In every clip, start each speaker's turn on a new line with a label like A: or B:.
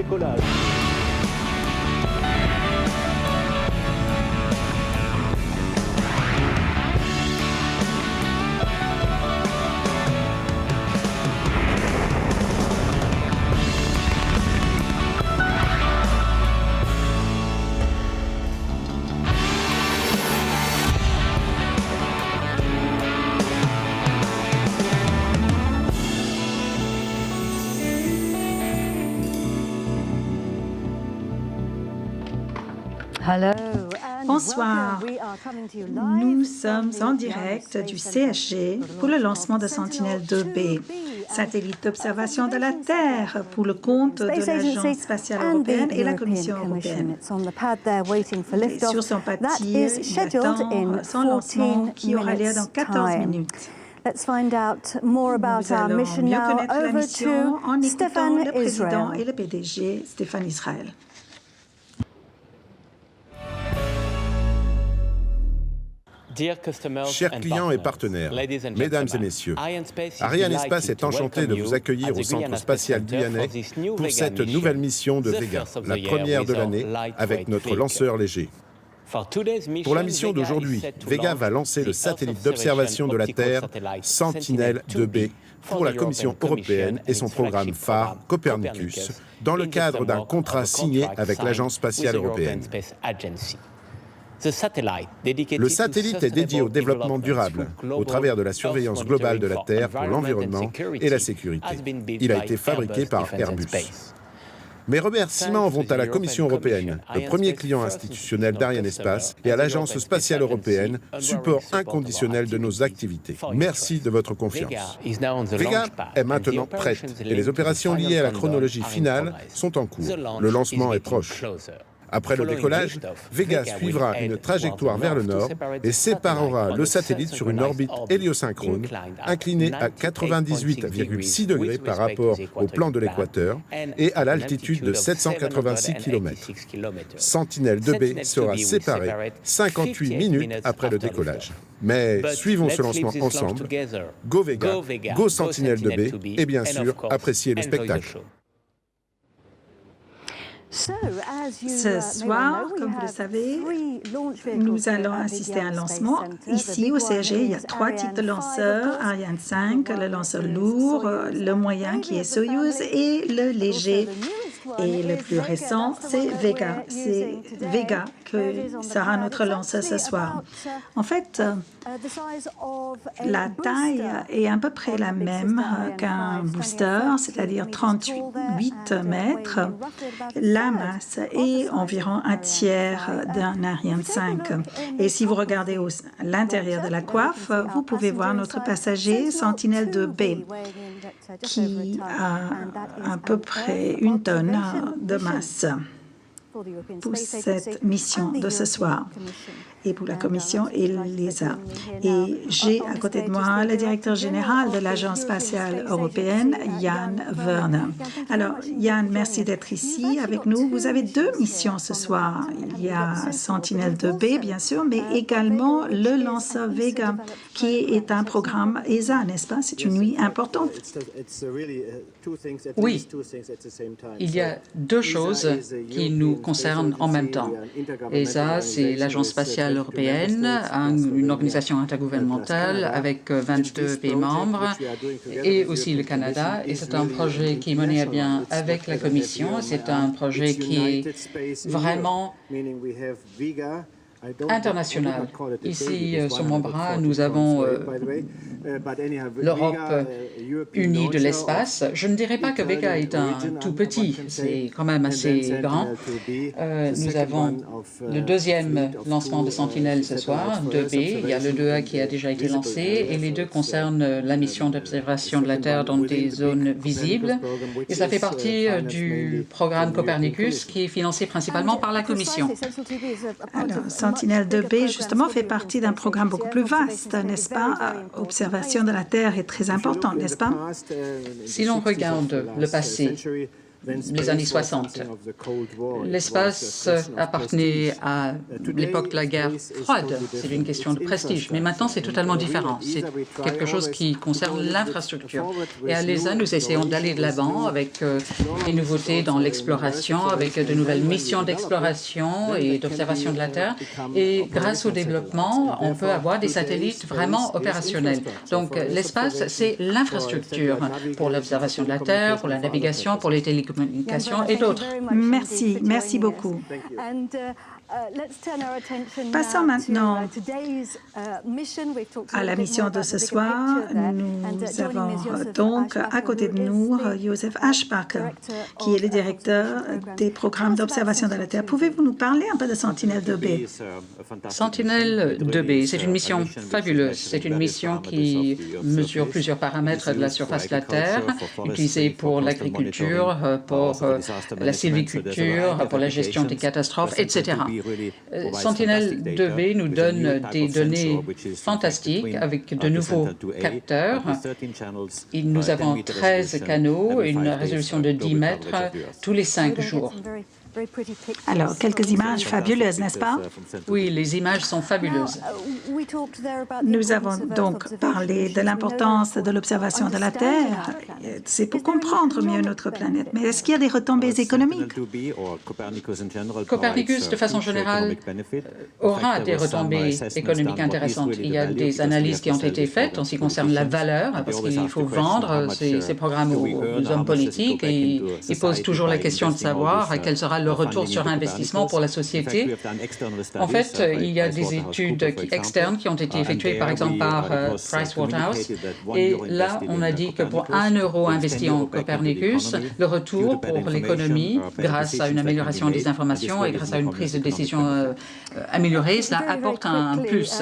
A: décollage.
B: Bonsoir, nous sommes en direct du CHG pour le lancement de Sentinelle-2B, satellite d'observation de la Terre pour le compte de l'Agence spatiale européenne et la Commission européenne. Et sur son papier, il attend son lancement qui aura lieu dans 14 minutes. Nous allons mieux connaître la mission en écoutant le président et le PDG, Stéphane Israël.
C: Chers clients et partenaires, mesdames et messieurs, Arianespace est enchanté de vous accueillir au Centre spatial guyanais pour cette nouvelle mission de Vega, la première de l'année, avec notre lanceur léger. Pour la mission d'aujourd'hui, Vega va lancer le satellite d'observation de la Terre Sentinelle-2B pour la Commission européenne et son programme phare Copernicus, dans le cadre d'un contrat signé avec l'Agence spatiale européenne. Le satellite est dédié au développement durable, au travers de la surveillance globale de la Terre pour l'environnement et la sécurité. Il a été fabriqué par Airbus. Mes remerciements vont à la Commission européenne, le premier client institutionnel d'Arianespace, et à l'Agence spatiale européenne, support inconditionnel de nos activités. Merci de votre confiance. Vega est maintenant prête et les opérations liées à la chronologie finale sont en cours. Le lancement est proche. Après le décollage, Vega suivra une trajectoire vers le nord et séparera le satellite sur une orbite héliosynchrone, inclinée à 98,6 degrés par rapport au plan de l'équateur et à l'altitude de 786 km. Sentinelle-2B sera séparée 58 minutes après le décollage. Mais suivons ce lancement ensemble. Go Vega, go Sentinelle-2B et bien sûr, appréciez le spectacle.
B: Ce soir, comme vous le savez, nous allons assister à un lancement. Ici, au CSG, il y a 3 types de lanceurs, Ariane 5, le lanceur lourd, le moyen qui est Soyuz et le léger. Et le plus récent, c'est Vega. C'est Vega qui sera notre lanceur ce soir. En fait, la taille est à peu près la même qu'un booster, c'est-à-dire 38 mètres. La masse est environ un tiers d'un Ariane 5. Et si vous regardez à l'intérieur de la coiffe, vous pouvez voir notre passager Sentinelle-2B qui a à peu près 1 tonne de masse pour cette mission de ce soir et pour la Commission et l'ESA. Et j'ai à côté de moi le directeur général de l'Agence spatiale européenne, Jan Werner. Alors, Jan, merci d'être ici avec nous. Vous avez 2 missions ce soir. Il y a Sentinelle-2B, bien sûr, mais également le lanceur Vega, qui est un programme ESA, n'est-ce pas? C'est une nuit importante.
D: Oui, il y a 2 choses qui nous concernent en même temps. ESA, c'est l'Agence spatiale européenne, une organisation intergouvernementale avec 22 pays membres, et aussi le Canada. Et c'est un projet qui est mené à bien avec la Commission. C'est un projet qui est vraiment international. Ici, sur mon bras, nous avons l'Europe unie de l'espace. Je ne dirais pas que Vega est un tout petit, c'est quand même assez grand. Nous avons le 2e lancement de Sentinelle ce soir, 2B. Il y a le 2A qui a déjà été lancé et les 2 concernent la mission d'observation de la Terre dans des zones visibles. Et ça fait partie du programme Copernicus qui est financé principalement par la Commission.
B: Alors, Sentinelle-2B, justement, fait partie d'un programme beaucoup plus vaste, n'est-ce pas? Observation de la Terre est très importante, n'est-ce pas?
D: Si l'on regarde le passé, les années 60. L'espace appartenait à l'époque de la guerre froide. C'est une question de prestige. Mais maintenant, c'est totalement différent. C'est quelque chose qui concerne l'infrastructure. Et à l'ESA, nous essayons d'aller de l'avant avec des nouveautés dans l'exploration, avec de nouvelles missions d'exploration et d'observation de la Terre. Et grâce au développement, on peut avoir des satellites vraiment opérationnels. Donc, l'espace, c'est l'infrastructure pour l'observation de la Terre, pour la navigation, pour les télécommunications et d'autres.
B: Merci, merci beaucoup. Passons maintenant à la mission de ce soir. Nous avons donc à côté de nous Joseph Ashpacker, qui est le directeur des programmes d'observation de la Terre. Pouvez-vous nous parler un peu de Sentinelle-2B?
D: Sentinelle-2B, c'est une mission fabuleuse. C'est une mission qui mesure plusieurs paramètres de la surface de la Terre, utilisée pour l'agriculture, pour la sylviculture, pour la gestion des catastrophes, etc. Sentinelle-2B nous donne des données fantastiques avec de nouveaux capteurs. Nous avons 13 canaux et une résolution de 10 mètres tous les 5 jours.
B: Alors, quelques images fabuleuses, n'est-ce pas?
D: Oui, les images sont fabuleuses.
B: Nous avons donc parlé de l'importance de l'observation de la Terre. C'est pour comprendre mieux notre planète. Mais est-ce qu'il y a des retombées économiques?
D: Copernicus, de façon générale, aura des retombées économiques intéressantes. Il y a des analyses qui ont été faites en ce qui concerne la valeur, parce qu'il faut vendre ces programmes aux hommes politiques. Et ils posent toujours la question de savoir quel sera le retour sur investissement pour la société. En fait, il y a des études externes qui ont été effectuées, par exemple, par Pricewaterhouse. Et là, on a dit que pour 1 euro investi en Copernicus, le retour pour l'économie, grâce à une amélioration des informations et grâce à une prise de décision améliorée, cela apporte un plus.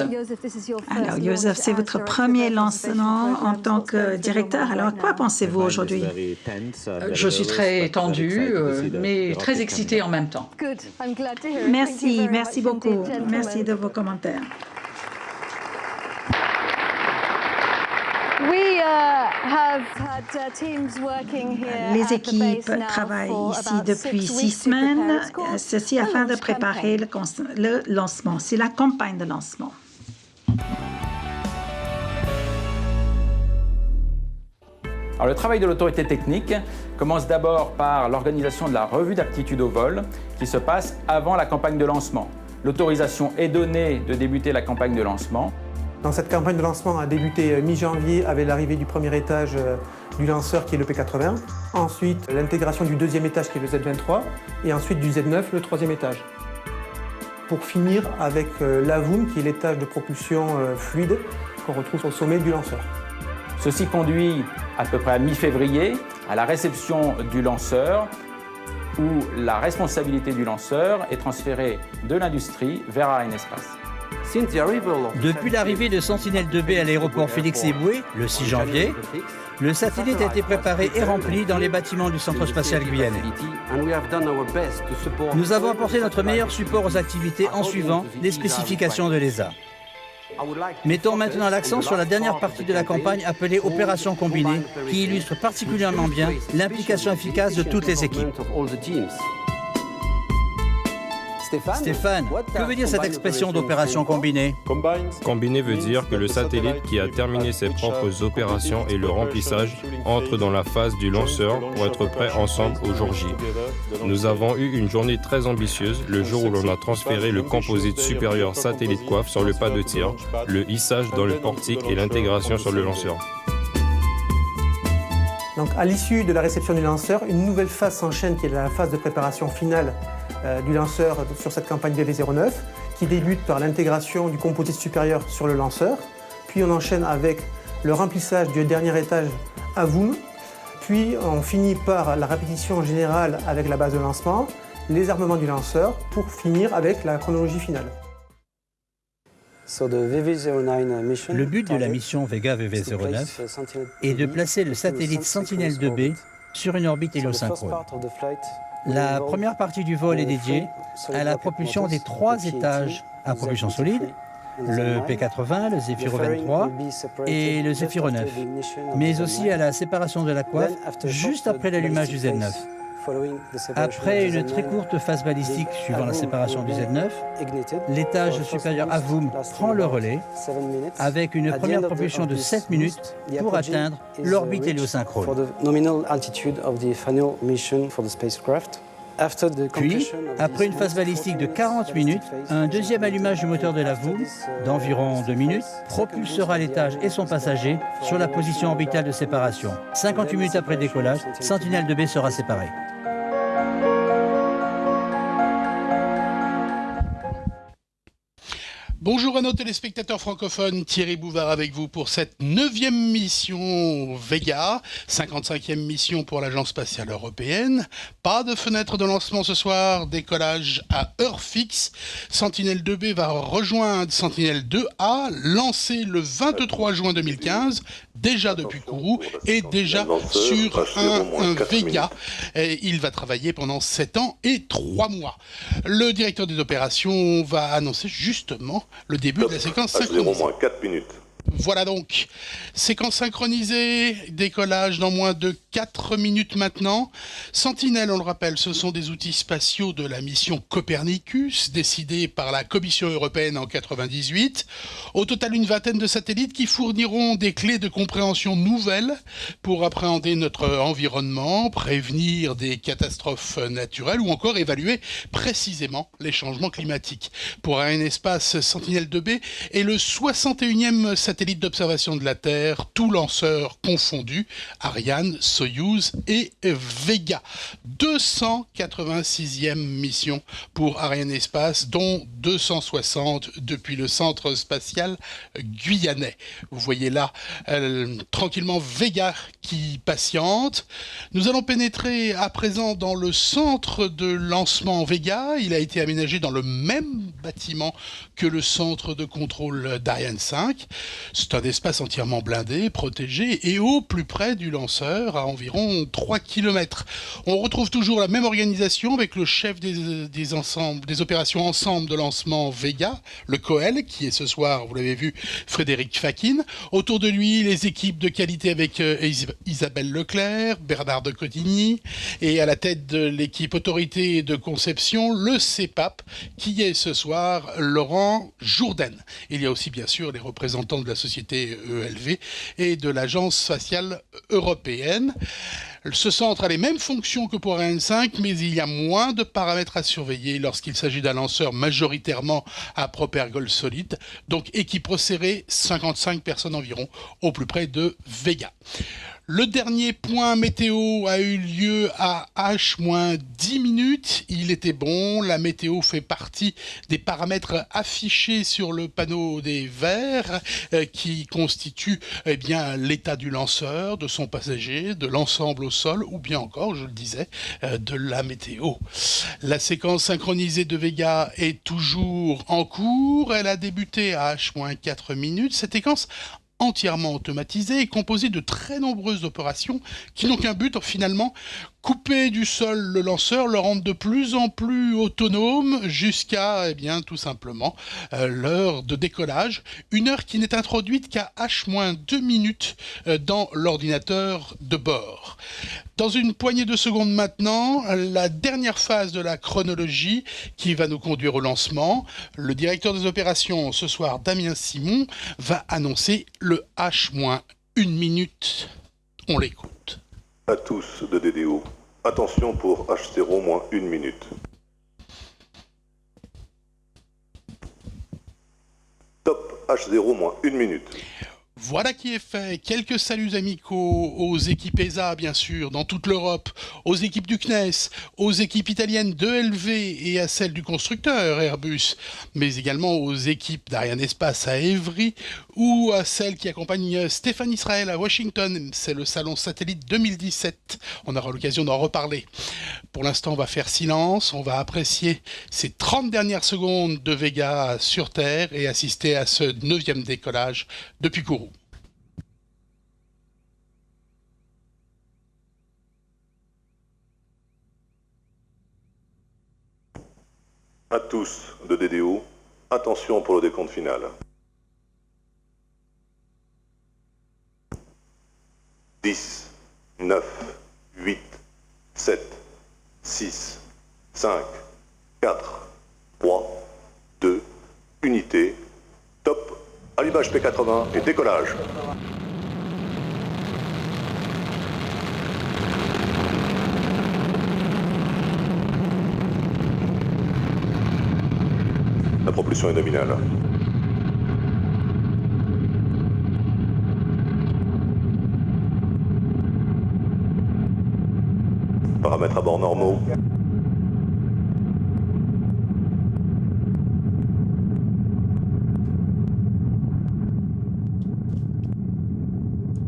B: Alors, Joseph, c'est votre premier lancement en tant que directeur. Alors, à quoi pensez-vous aujourd'hui?
D: Je suis très tendu, mais très excité en même temps.
B: Merci, merci beaucoup. Merci de vos commentaires. Les équipes travaillent ici depuis 6 semaines, ceci afin de préparer le lancement. C'est la campagne de lancement.
A: Alors, le travail de l'autorité technique commence d'abord par l'organisation de la revue d'aptitude au vol qui se passe avant la campagne de lancement. L'autorisation est donnée de débuter la campagne de lancement.
E: Dans cette campagne de lancement a débuté mi-janvier avec l'arrivée du premier étage du lanceur qui est le P80. Ensuite, l'intégration du deuxième étage qui est le Z23 et ensuite du Z9, le troisième étage. Pour finir avec l'AVUM qui est l'étage de propulsion fluide qu'on retrouve au sommet du lanceur.
A: Ceci conduit à peu près à mi-février à la réception du lanceur où la responsabilité du lanceur est transférée de l'industrie vers Arianespace.
F: Depuis l'arrivée de Sentinelle-2B à l'aéroport Félix-Éboué, le 6 janvier, le satellite a été préparé et rempli dans les bâtiments du Centre spatial guyanais. Nous avons apporté notre meilleur support aux activités en suivant les spécifications de l'ESA. Mettons maintenant l'accent sur la dernière partie de la campagne appelée Opération combinée, qui illustre particulièrement bien l'implication efficace de toutes les équipes. Stéphane, que veut dire cette expression d'opération combinée?
G: Combinée veut dire que le satellite qui a terminé ses propres opérations et le remplissage entre dans la phase du lanceur pour être prêt ensemble au jour J. Nous avons eu une journée très ambitieuse le jour où l'on a transféré le composite supérieur satellite coiffe sur le pas de tir, le hissage dans le portique et l'intégration sur le lanceur.
E: Donc, à l'issue de la réception du lanceur, une nouvelle phase s'enchaîne qui est la phase de préparation finale du lanceur sur cette campagne VV09 qui débute par l'intégration du composite supérieur sur le lanceur, puis on enchaîne avec le remplissage du dernier étage AVUM, puis on finit par la répétition générale avec la base de lancement, les armements du lanceur pour finir avec la chronologie finale.
F: Le but de la mission Vega VV09 est de placer le satellite Sentinelle-2B sur une orbite héliosynchrone. La première partie du vol est dédiée à la propulsion des 3 étages à propulsion solide, le P80, le Zefiro 23 et le Zefiro 9, mais aussi à la séparation de la coiffe juste après l'allumage du Z9. Après une très courte phase balistique suivant la séparation du Z9, l'étage supérieur Avum prend le relais avec une première propulsion de 7 minutes pour atteindre l'orbite héliosynchrone. Puis, après une phase balistique de 40 minutes, un deuxième allumage du moteur de l'Avum, d'environ 2 minutes, propulsera l'étage et son passager sur la position orbitale de séparation. 58 minutes après décollage, Sentinelle 2B sera séparée.
H: Bonjour à nos téléspectateurs francophones, Thierry Bouvard avec vous pour cette 9e mission Vega, 55e mission pour l'Agence spatiale européenne. Pas de fenêtre de lancement ce soir, décollage à heure fixe. Sentinelle 2B va rejoindre Sentinelle 2A, lancé le 23 juin 2015, déjà depuis Kourou et déjà sur un Vega. Et il va travailler pendant 7 ans et 3 mois. Le directeur des opérations va annoncer justement le début de la séquence synchronisée.
I: H0 4 minutes.
H: Voilà donc, séquence synchronisée, décollage dans moins de 4 minutes maintenant. Sentinelle, on le rappelle, ce sont des outils spatiaux de la mission Copernicus, décidés par la Commission européenne en 1998. Au total, une vingtaine de satellites qui fourniront des clés de compréhension nouvelles pour appréhender notre environnement, prévenir des catastrophes naturelles ou encore évaluer précisément les changements climatiques. Pour Arianespace, Sentinelle 2B est le 61e satellite d'observation de la Terre, tous lanceurs confondus, Ariane, Soyouz et Vega. 286e mission pour Arianespace, dont 260 depuis le centre spatial guyanais. Vous voyez là tranquillement Vega qui patiente. Nous allons pénétrer à présent dans le centre de lancement Vega. Il a été aménagé dans le même bâtiment que le centre de contrôle d'Ariane 5. C'est un espace entièrement blindé, protégé et au plus près du lanceur, à environ 3 km. On retrouve toujours la même organisation avec le chef des opérations ensemble de lancement Vega, le COEL, qui est ce soir, vous l'avez vu, Frédéric Fakin. Autour de lui, les équipes de qualité avec Isabelle Leclerc, Bernard de Cotigny et à la tête de l'équipe autorité de conception, le CEPAP, qui est ce soir Laurent Jourdain. Il y a aussi bien sûr les représentants de la société ELV et de l'Agence spatiale européenne. Ce centre a les mêmes fonctions que pour Ariane 5, mais il y a moins de paramètres à surveiller lorsqu'il s'agit d'un lanceur majoritairement à propergol solide, donc équipe resserrée, 55 personnes environ, au plus près de Vega. Le dernier point météo a eu lieu à H-10 minutes. Il était bon. La météo fait partie des paramètres affichés sur le panneau des verts qui constituent l'état du lanceur, de son passager, de l'ensemble au sol ou bien encore, je le disais, de la météo. La séquence synchronisée de Vega est toujours en cours. Elle a débuté à H-4 minutes. Cette séquence entièrement automatisée et composée de très nombreuses opérations qui n'ont qu'un but finalement, couper du sol le lanceur, le rendre de plus en plus autonome jusqu'à tout simplement l'heure de décollage, une heure qui n'est introduite qu'à H-2 minutes dans l'ordinateur de bord. Dans une poignée de secondes maintenant, la dernière phase de la chronologie qui va nous conduire au lancement. Le directeur des opérations ce soir, Damien Simon, va annoncer le H-1 minute. On l'écoute.
I: À tous de DDO, attention pour H0 1 minute. Top H0 1 minute.
H: Voilà qui est fait. Quelques saluts amicaux aux équipes ESA, bien sûr, dans toute l'Europe, aux équipes du CNES, aux équipes italiennes d'ELV et à celles du constructeur Airbus, mais également aux équipes d'Arianespace à Évry ou à celles qui accompagnent Stéphane Israël à Washington. C'est le salon satellite 2017. On aura l'occasion d'en reparler. Pour l'instant, on va faire silence. On va apprécier ces 30 dernières secondes de Vega sur Terre et assister à ce 9e décollage depuis Kourou.
I: À tous de DDO, attention pour le décompte final. 10, 9, 8, 7, 6, 5, 4, 3, 2, unité, top, allumage P80 et décollage. La propulsion est nominale. Paramètres à bord normaux.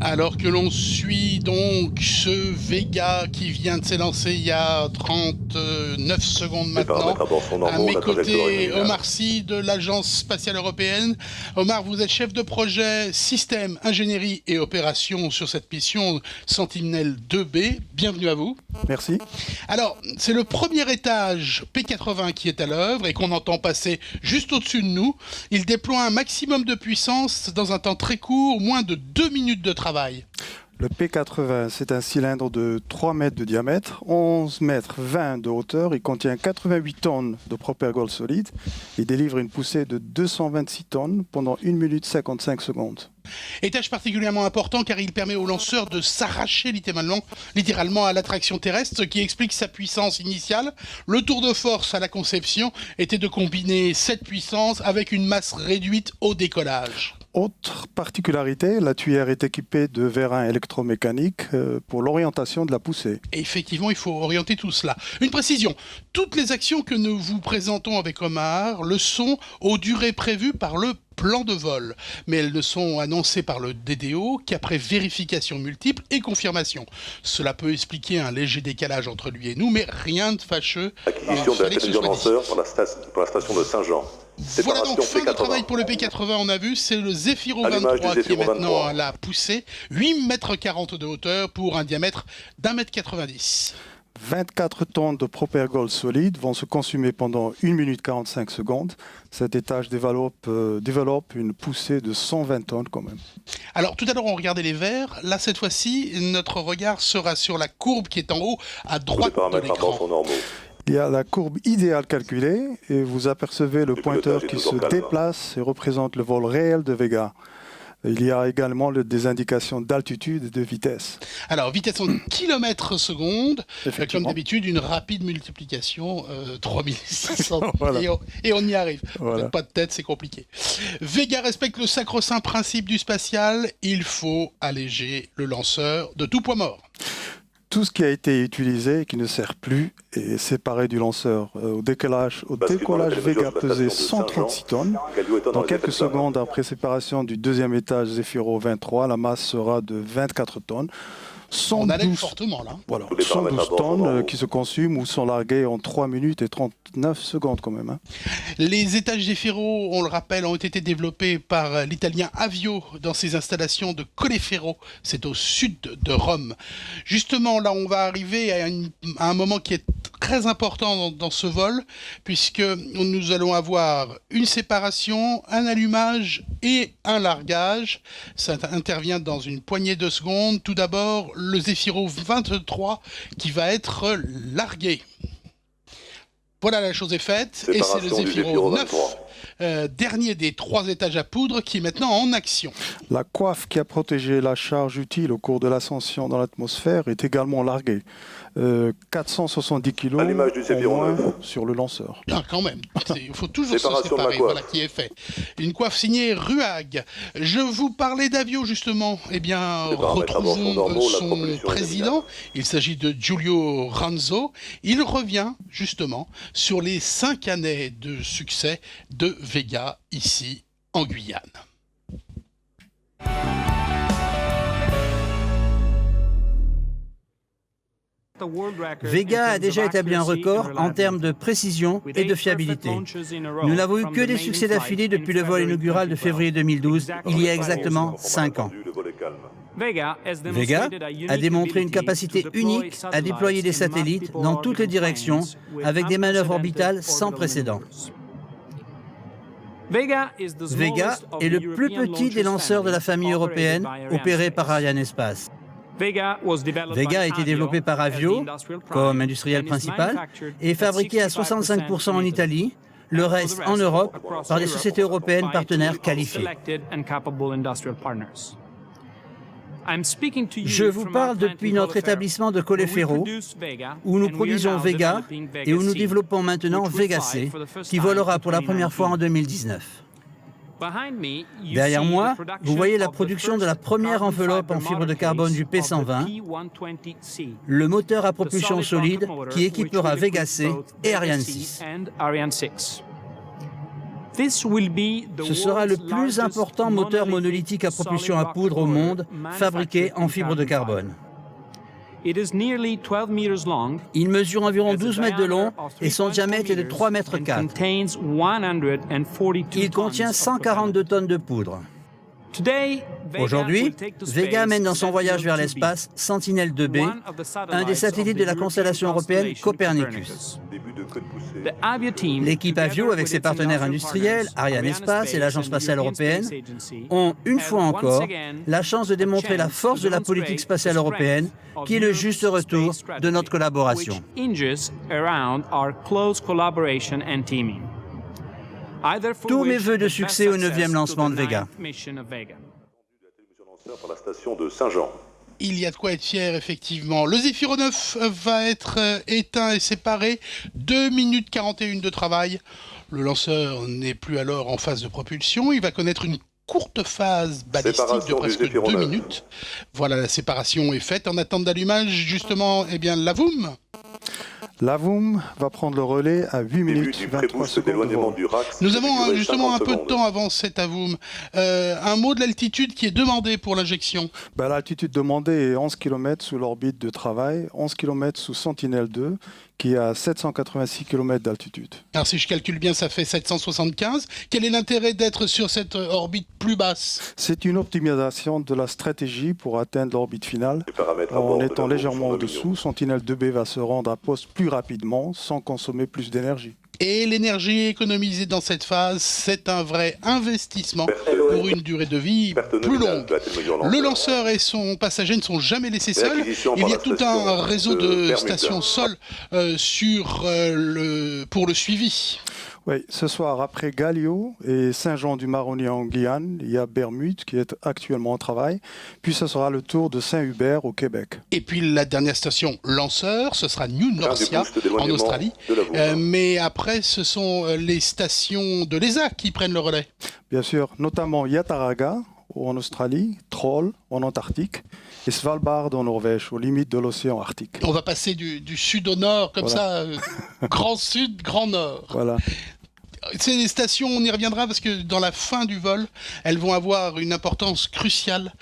H: Alors que l'on suit donc ce Vega qui vient de s'élancer il y a 39 secondes maintenant, à mes côtés Omar Sy de l'Agence spatiale européenne. Omar, vous êtes chef de projet système, ingénierie et opération sur cette mission Sentinelle 2B. Bienvenue à vous.
J: Merci.
H: Alors, c'est le premier étage P80 qui est à l'œuvre et qu'on entend passer juste au-dessus de nous. Il déploie un maximum de puissance dans un temps très court, moins de 2 minutes de travail.
J: Le P80, c'est un cylindre de 3 mètres de diamètre, 11 mètres 20 de hauteur. Il contient 88 tonnes de propergol solide. Il délivre une poussée de 226 tonnes pendant 1 minute 55 secondes.
H: Étage particulièrement important car il permet au lanceur de s'arracher littéralement à l'attraction terrestre, ce qui explique sa puissance initiale. Le tour de force à la conception était de combiner cette puissance avec une masse réduite au décollage.
J: Autre particularité, la tuyère est équipée de vérins électromécaniques pour l'orientation de la poussée.
H: Et effectivement, il faut orienter tout cela. Une précision, toutes les actions que nous vous présentons avec Omar le sont aux durées prévues par le plan de vol, mais elles ne sont annoncées par le DDO qu'après vérification multiple et confirmation. Cela peut expliquer un léger décalage entre lui et nous, mais rien de fâcheux.
I: Acquisition de la télévision lanceur pour la station de Saint-Jean.
H: Voilà donc fin de travail pour le P80, on a vu, c'est le Zefiro 23 qui est maintenant à la poussée, 8,40 m de hauteur pour un diamètre d'1,90 m.
J: 24 tonnes de propergol solide vont se consumer pendant 1 minute 45 secondes. Cet étage développe une poussée de 120 tonnes quand même.
H: Alors tout à l'heure on regardait les verts, là cette fois-ci notre regard sera sur la courbe qui est en haut à droite de l'écran.
J: Il y a la courbe idéale calculée et vous apercevez le pointeur qui se déplace et représente le vol réel de Vega. Il y a également des indications d'altitude et de vitesse.
H: Alors, vitesse en km/s, comme d'habitude, une rapide multiplication, 3600, voilà. et on y arrive. Voilà. Pas de tête, c'est compliqué. Vega respecte le sacro-saint principe du spatial, il faut alléger le lanceur de tout poids mort.
J: Tout ce qui a été utilisé et qui ne sert plus est séparé du lanceur. Au décollage, Vega pesait 136 tonnes. Dans quelques secondes après séparation du deuxième étage Zefiro 23, la masse sera de 24 tonnes.
H: 112, fortement, là.
J: Voilà, 112 tonnes qui se consument ou sont larguées en 3 minutes et 39 secondes quand même. Hein.
H: Les étages Zefiro, on le rappelle, ont été développés par l'italien Avio dans ses installations de Colleferro. C'est au sud de Rome. Justement, là, on va arriver à un moment qui est très important dans ce vol, puisque nous allons avoir une séparation, un allumage et un largage. Ça intervient dans une poignée de secondes. Tout d'abord, le Zefiro 23 qui va être largué. Voilà, la chose est faite. Et c'est le Zefiro 9, dernier des 3 étages à poudre, qui est maintenant en action.
J: La coiffe qui a protégé la charge utile au cours de l'ascension dans l'atmosphère est également larguée. 470 kg en moins sur le lanceur.
H: Ah, quand même, il faut toujours se séparer, voilà qui est fait. Une coiffe signée Ruag. Je vous parlais d'Avio justement, eh bien retrouvons son président, il s'agit de Giulio Ranzo. Il revient justement sur les 5 années de succès de Vega ici en Guyane.
F: Vega a déjà établi un record en termes de précision et de fiabilité. Nous n'avons eu que des succès d'affilée depuis le vol inaugural de février 2012, il y a exactement 5 ans. Vega a démontré une capacité unique à déployer des satellites dans toutes les directions avec des manœuvres orbitales sans précédent. Vega est le plus petit des lanceurs de la famille européenne opérés par Arianespace. Vega a été développé par Avio comme industriel principal et fabriqué à 65% en Italie, le reste en Europe par des sociétés européennes partenaires qualifiées. Je vous parle depuis notre établissement de Colleferro, où nous produisons Vega et où nous développons maintenant Vega C, qui volera pour la première fois en 2019. Derrière moi, vous voyez la production de la première enveloppe en fibre de carbone du P120, le moteur à propulsion solide qui équipera Vega C et Ariane 6. Ce sera le plus important moteur monolithique à propulsion à poudre au monde, fabriqué en fibre de carbone. Il mesure environ 12 mètres de long et son diamètre est de 3,4 mètres. Il contient 142 tonnes de poudre. Aujourd'hui, Vega mène dans son voyage vers l'espace Sentinel-2B, un des satellites de la constellation européenne Copernicus. L'équipe Avio, avec ses partenaires industriels, Arianespace et l'Agence spatiale européenne, ont, une fois encore, la chance de démontrer la force de la politique spatiale européenne, qui est le juste retour de notre collaboration. Tous mes vœux de succès au 9e lancement de Vega.
I: Par la station de Saint-Jean.
H: Il y a de quoi être fier, effectivement. Le Zefiro 9 va être éteint et séparé. 2 minutes 41 de travail. Le lanceur n'est plus alors en phase de propulsion. Il va connaître une courte phase balistique de presque 2 minutes. Voilà, la séparation est faite. En attente d'allumage, justement, eh bien, l'AVUM.
J: L'AVUM va prendre le relais à 8 minutes 23 secondes de vol.
H: Nous avons justement un peu de temps avant cet AVUM. Un mot de l'altitude qui est demandé pour l'injection.
J: L'altitude demandée est 11 km sous l'orbite de travail, 11 km sous Sentinel-2, qui est à 786 km d'altitude.
H: Alors si je calcule bien, ça fait 775. Quel est l'intérêt d'être sur cette orbite plus basse?
J: C'est une optimisation de la stratégie pour atteindre l'orbite finale. En étant légèrement au-dessous, Sentinel-2B va se rendre à poste plus rapidement, sans consommer plus d'énergie.
H: Et l'énergie économisée dans cette phase, c'est un vrai investissement pour une durée de vie plus longue. Le lanceur et son passager ne sont jamais laissés seuls. Il y a tout un réseau de stations sol pour le suivi.
J: Oui, ce soir, après Galio et Saint-Jean-du-Maroni en Guyane, il y a Bermude qui est actuellement en travail. Puis ce sera le tour de Saint-Hubert au Québec.
H: Et puis la dernière station lanceur, ce sera New Norcia en Australie. Mais après, ce sont les stations de l'ESA qui prennent le relais.
J: Bien sûr, notamment Yataraga en Australie, Troll en Antarctique et Svalbard en Norvège, aux limites de l'océan Arctique.
H: On va passer du sud au nord, comme ça, grand sud, grand nord.
J: Voilà.
H: Ces stations, on y reviendra parce que dans la fin du vol, elles vont avoir une importance cruciale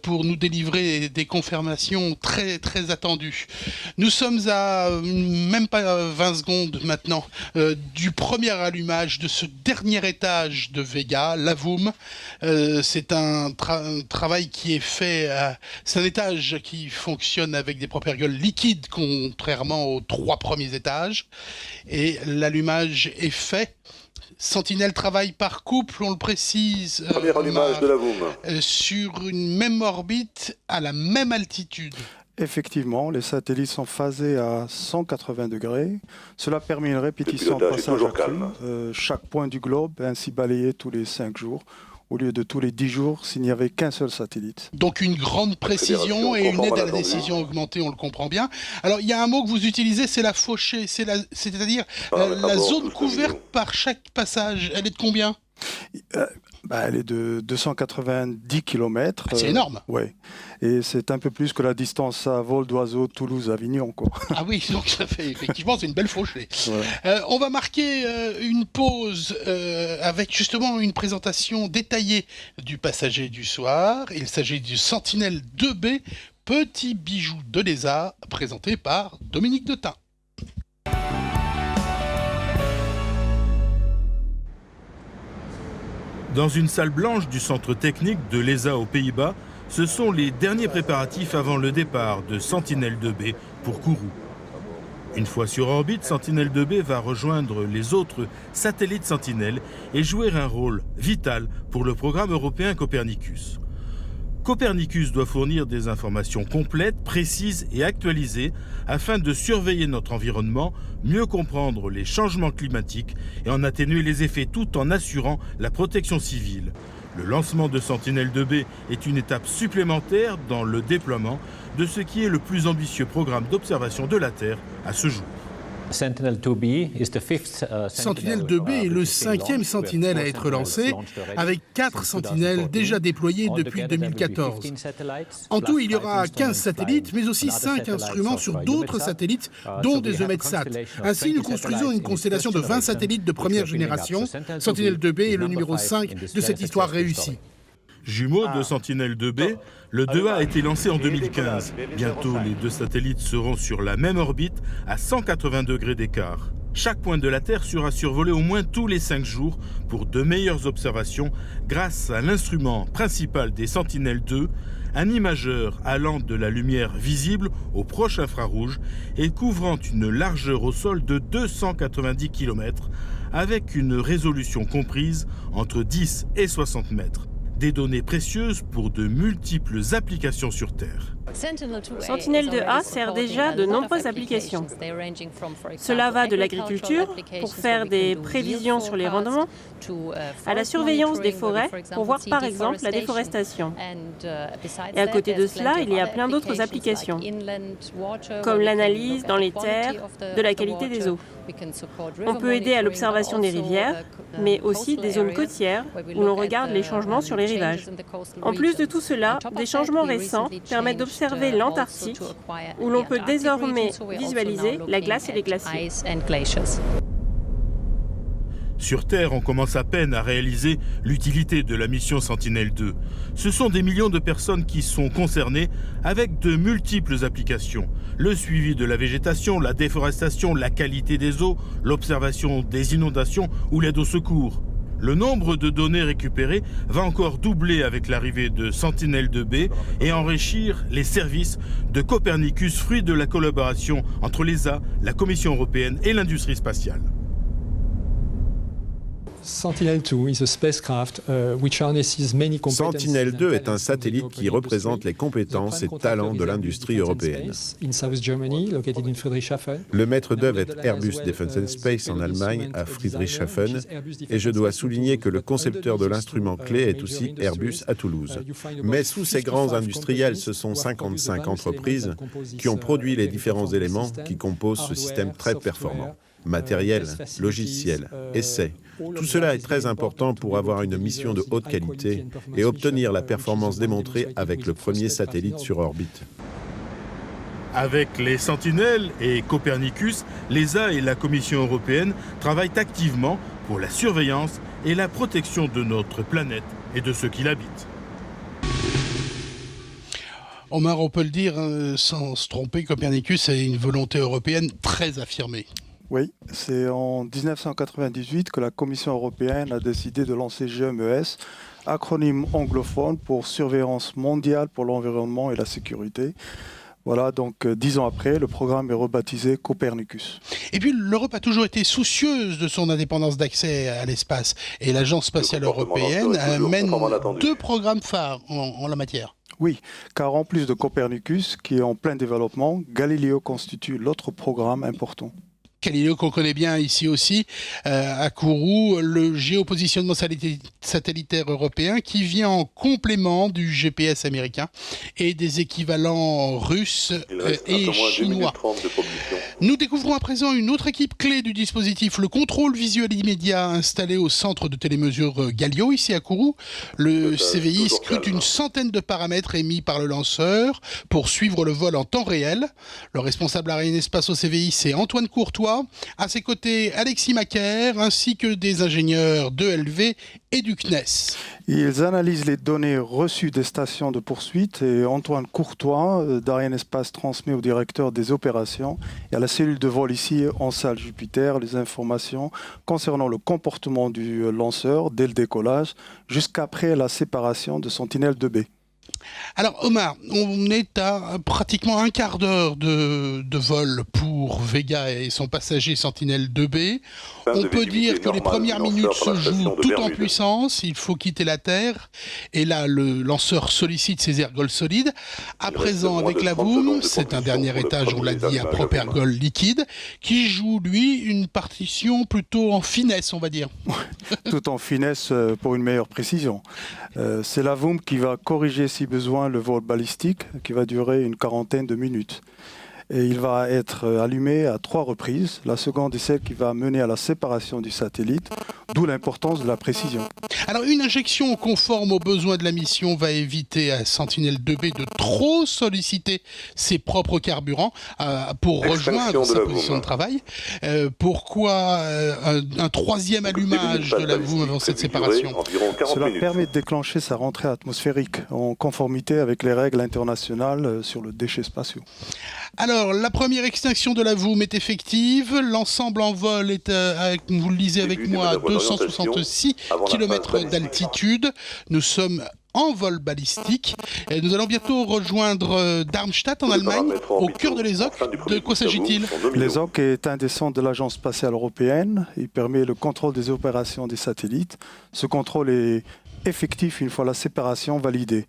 H: pour nous délivrer des confirmations très, très attendues. Nous sommes à même pas 20 secondes maintenant du premier allumage de ce dernier étage de Vega, l'AVUM. C'est un travail qui est fait, c'est un étage qui fonctionne avec des propellers liquides contrairement aux 3 premiers étages. Et l'allumage est fait. Sentinelle travaille par couple, on le précise,
I: premier allumage de l'AVUM.
H: Sur une même orbite, à la même altitude.
J: Effectivement, les satellites sont phasés à 180 degrés. Cela permet une répétition de passage à chaque point du globe, ainsi balayé tous les 5 jours, au lieu de tous les 10 jours s'il n'y avait qu'un seul satellite.
H: Donc une grande précision et une aide à la décision augmentée, on le comprend bien. Alors il y a un mot que vous utilisez, c'est la fauchée, c'est-à-dire la zone couverte par chaque passage. Elle est de combien ?
J: Elle est de 290 km.
H: C'est énorme.
J: Oui, et c'est un peu plus que la distance à vol d'oiseau Toulouse-Avignon.
H: Ah oui, donc ça fait effectivement, c'est une belle fauchée.
J: Ouais.
H: On va marquer une pause avec justement une présentation détaillée du passager du soir. Il s'agit du Sentinel 2B, petit bijou de l'ESA, présenté par Dominique Detain.
K: Dans une salle blanche du centre technique de l'ESA aux Pays-Bas, ce sont les derniers préparatifs avant le départ de Sentinel-2B pour Kourou. Une fois sur orbite, Sentinel-2B va rejoindre les autres satellites Sentinel et jouer un rôle vital pour le programme européen Copernicus. Copernicus doit fournir des informations complètes, précises et actualisées afin de surveiller notre environnement, mieux comprendre les changements climatiques et en atténuer les effets tout en assurant la protection civile. Le lancement de Sentinel-2B est une étape supplémentaire dans le déploiement de ce qui est le plus ambitieux programme d'observation de la Terre à ce jour.
L: Sentinel-2B est le 5e Sentinelle à être lancé, avec 4 Sentinelles déjà déployées depuis 2014. En tout, il y aura 15 satellites, mais aussi 5 instruments sur d'autres satellites, dont des EUMETSAT. Ainsi, nous construisons une constellation de 20 satellites de première génération. Sentinel-2B est le numéro 5 de cette histoire réussie.
K: Jumeau de Sentinel-2B, le 2A a été lancé en 2015. Bientôt, les 2 satellites seront sur la même orbite à 180 degrés d'écart. Chaque point de la Terre sera survolé au moins tous les 5 jours pour de meilleures observations grâce à l'instrument principal des Sentinel-2, un imageur allant de la lumière visible au proche infrarouge et couvrant une largeur au sol de 290 km avec une résolution comprise entre 10 et 60 mètres. Des données précieuses pour de multiples applications sur Terre.
M: Sentinel-2A sert déjà de nombreuses applications. Cela va de l'agriculture, pour faire des prévisions sur les rendements, à la surveillance des forêts, pour voir par exemple la déforestation. Et à côté de cela, il y a plein d'autres applications, comme l'analyse dans les terres de la qualité des eaux. On peut aider à l'observation des rivières, mais aussi des zones côtières où l'on regarde les changements sur les rivages. En plus de tout cela, des changements récents permettent d'observer l'Antarctique, où l'on peut désormais visualiser la glace et les glaciers.
K: Sur Terre, on commence à peine à réaliser l'utilité de la mission Sentinel-2. Ce sont des millions de personnes qui sont concernées avec de multiples applications. Le suivi de la végétation, la déforestation, la qualité des eaux, l'observation des inondations ou l'aide au secours. Le nombre de données récupérées va encore doubler avec l'arrivée de Sentinel-2B et enrichir les services de Copernicus, fruit de la collaboration entre l'ESA, la Commission européenne et l'industrie spatiale.
N: Sentinel-2
C: est un satellite qui représente les compétences et talents de l'industrie européenne. Le maître d'œuvre est Airbus Defence and Space en Allemagne, à Friedrichshafen, et je dois souligner que le concepteur de l'instrument clé est aussi Airbus à Toulouse. Mais sous ces grands industriels, ce sont 55 entreprises qui ont produit les différents éléments qui composent ce système très performant. Matériel, logiciel, essais. Tout cela est très important pour avoir une mission de haute qualité et obtenir la performance démontrée avec le premier satellite sur orbite.
K: Avec les Sentinelles et Copernicus, l'ESA et la Commission européenne travaillent activement pour la surveillance et la protection de notre planète et de ceux qui l'habitent.
H: Omar, on peut le dire sans se tromper, Copernicus a une volonté européenne très affirmée.
J: Oui, c'est en 1998 que la Commission européenne a décidé de lancer GMES, acronyme anglophone pour Surveillance mondiale pour l'environnement et la sécurité. Voilà, donc 10 ans après, le programme est rebaptisé Copernicus.
H: Et puis l'Europe a toujours été soucieuse de son indépendance d'accès à l'espace. Et l'Agence spatiale européenne mène 2 programmes phares en la matière.
J: Oui, car en plus de Copernicus, qui est en plein développement, Galileo constitue l'autre programme important.
H: Galileo qu'on connaît bien ici aussi, à Kourou, le géopositionnement satellitaire européen qui vient en complément du GPS américain et des équivalents russes et chinois. Nous découvrons à présent une autre équipe clé du dispositif, le contrôle visuel immédiat installé au centre de télémesure Galileo, ici à Kourou. Le CVI scrute une centaine de paramètres émis par le lanceur pour suivre le vol en temps réel. Le responsable Arianespace au CVI, c'est Antoine Courtois. À ses côtés, Alexis Macaire, ainsi que des ingénieurs d'ELV et du CNES.
J: Ils analysent les données reçues des stations de poursuite et Antoine Courtois d'Arianespace transmet au directeur des opérations et à la cellule de vol ici en salle Jupiter les informations concernant le comportement du lanceur dès le décollage jusqu'après la séparation de Sentinel-2B.
H: Alors Omar, on est à pratiquement un quart d'heure de vol pour Vega et son passager Sentinel 2B. On peut dire que les premières minutes se jouent tout en puissance, il faut quitter la Terre, et là le lanceur sollicite ses ergols solides. À présent avec la boom, c'est un dernier étage, on l'a dit, à propergol liquide, qui joue lui une partition plutôt en finesse, on va dire.
J: Tout en finesse pour une meilleure précision. C'est la boom qui va corriger si besoin le vol balistique qui va durer une quarantaine de minutes. Et il va être allumé à 3 reprises. La seconde est celle qui va mener à la séparation du satellite, d'où l'importance de la précision.
H: Alors une injection conforme aux besoins de la mission va éviter à Sentinel 2B de trop solliciter ses propres carburants pour rejoindre sa position de travail. Pourquoi un troisième allumage de la boom avant cette séparation?
J: Cela permet de déclencher sa rentrée atmosphérique en conformité avec les règles internationales sur le déchet spatial.
H: Alors, la première extinction de la boom est effective. L'ensemble en vol est, vous le lisez avec moi, à 266 km d'altitude. Nous sommes en vol balistique. Et nous allons bientôt rejoindre Darmstadt en Allemagne, au cœur de l'ESOC. De quoi s'agit-il?
J: L'ESOC est un des centres de l'Agence spatiale européenne. Il permet le contrôle des opérations des satellites. Ce contrôle est effectif une fois la séparation validée.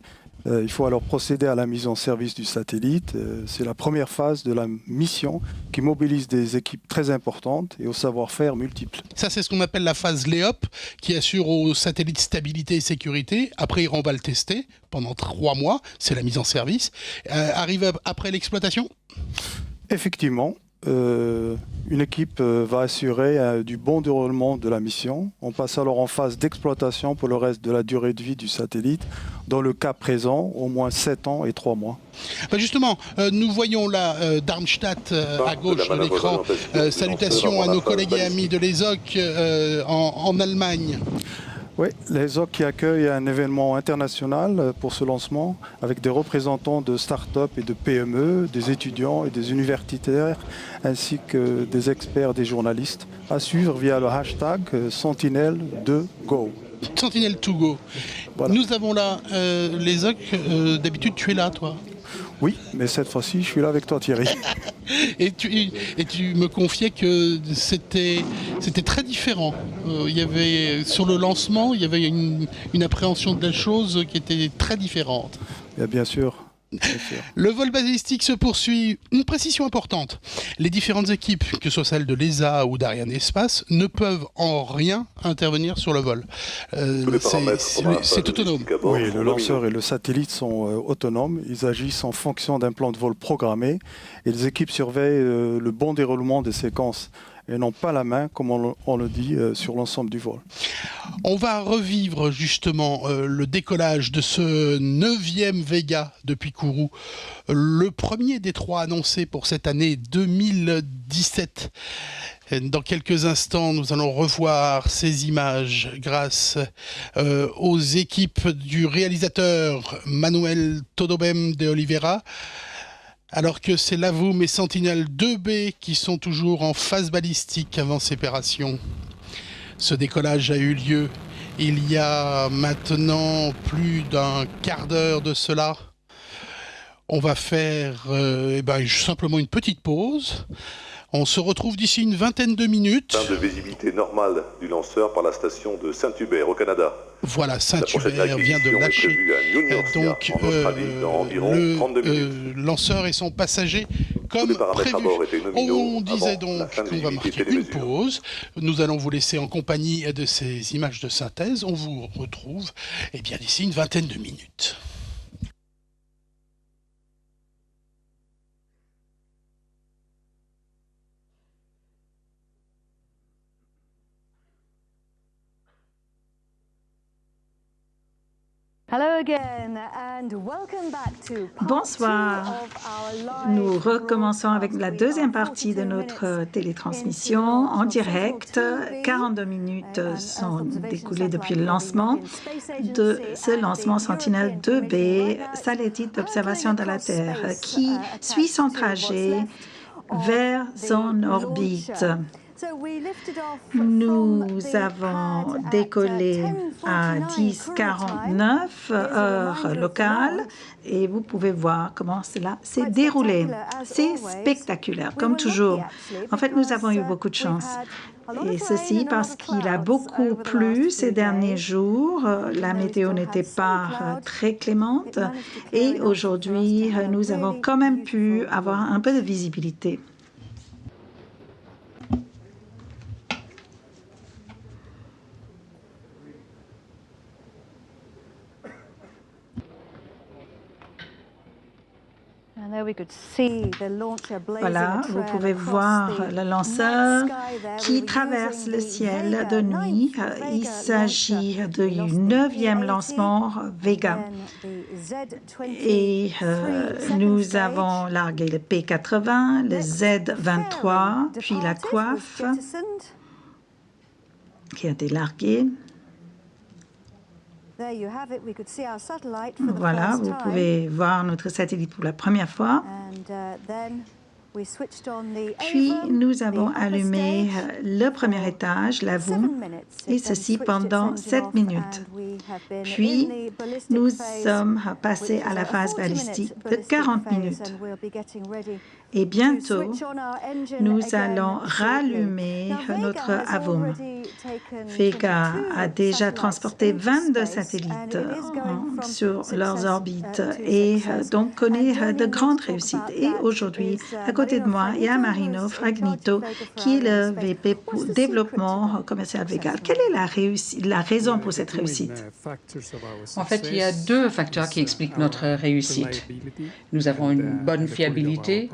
J: Il faut alors procéder à la mise en service du satellite. C'est la première phase de la mission qui mobilise des équipes très importantes et au savoir-faire multiples.
H: Ça, c'est ce qu'on appelle la phase LEOP, qui assure au satellite stabilité et sécurité. Après, on va le tester pendant 3 mois. C'est la mise en service. Arrive après l'exploitation?
J: Effectivement. Une équipe va assurer du bon déroulement de la mission. On passe alors en phase d'exploitation pour le reste de la durée de vie du satellite. Dans le cas présent, au moins 7 ans et 3 mois.
H: Justement, nous voyons là Darmstadt à gauche de l'écran. Salutations à nos collègues et amis de l'ESOC en Allemagne.
J: Oui, l'ESOC qui accueille un événement international pour ce lancement avec des représentants de start-up et de PME, des étudiants et des universitaires, ainsi que des experts, des journalistes, à suivre via le hashtag Sentinel2Go.
H: Sentinel2Go. Voilà. Nous avons là l'ESOC. D'habitude, tu es là, toi?
J: Oui, mais cette fois-ci, je suis là avec toi, Thierry.
H: Et tu me confiais que c'était très différent. Il y avait, sur le lancement, il y avait une appréhension de la chose qui était très différente.
J: Et bien sûr.
H: Le vol balistique se poursuit. Une précision importante. Les différentes équipes, que ce soit celles de l'ESA ou d'Arianespace, ne peuvent en rien intervenir sur le vol. C'est autonome.
J: Oui, le lanceur et le satellite sont autonomes. Ils agissent en fonction d'un plan de vol programmé et les équipes surveillent le bon déroulement des séquences et n'ont pas la main, comme on le dit, sur l'ensemble du vol.
H: On va revivre justement le décollage de ce 9e Vega depuis Kourou, le premier des 3 annoncés pour cette année 2017. Dans quelques instants, nous allons revoir ces images grâce aux équipes du réalisateur Manuel Todobem de Oliveira, alors que c'est Lavoum et Sentinel 2B qui sont toujours en phase balistique avant séparation. Ce décollage a eu lieu il y a maintenant plus d'un quart d'heure de cela. On va faire simplement une petite pause. On se retrouve d'ici une vingtaine de minutes.
I: Temps de visibilité normale du lanceur par la station de Saint-Hubert au Canada.
H: Voilà, Saint-Hubert vient de lâcher donc le lanceur et son passager comme prévu. On disait donc qu'on va marquer une pause. Nous allons vous laisser en compagnie de ces images de synthèse. On vous retrouve d'ici une vingtaine de minutes.
B: Bonsoir. Nous recommençons avec la deuxième partie de notre télétransmission en direct. 42 minutes sont découlées depuis le lancement de ce lancement Sentinel 2B, satellite d'observation de la Terre, qui suit son trajet vers son orbite. Nous avons décollé à 10h49 heure locale et vous pouvez voir comment cela s'est déroulé. C'est spectaculaire, comme toujours. En fait, nous avons eu beaucoup de chance. Et ceci parce qu'il a beaucoup plu ces derniers jours. La météo n'était pas très clémente et aujourd'hui, nous avons quand même pu avoir un peu de visibilité. Voilà, vous pouvez voir le lanceur qui traverse le ciel de nuit. Il s'agit du 9e lancement Vega. Et nous avons largué le P80, le Z23, puis la coiffe qui a été larguée. Voilà, vous pouvez voir notre satellite pour la première fois. Puis, nous avons allumé le premier étage, la voûte, et ceci pendant 7 minutes. Puis, nous sommes passés à la phase balistique de 40 minutes. Et bientôt, nous allons rallumer notre AVOM. Vega a déjà transporté 22 satellites sur leurs orbites et donc connaît de grandes réussites. Et aujourd'hui, à côté de moi, il y a Marino Fragnito, qui est le VP pour développement commercial Vega. Quelle est la raison pour cette réussite?
D: En fait, il y a 2 facteurs qui expliquent notre réussite. Nous avons une bonne fiabilité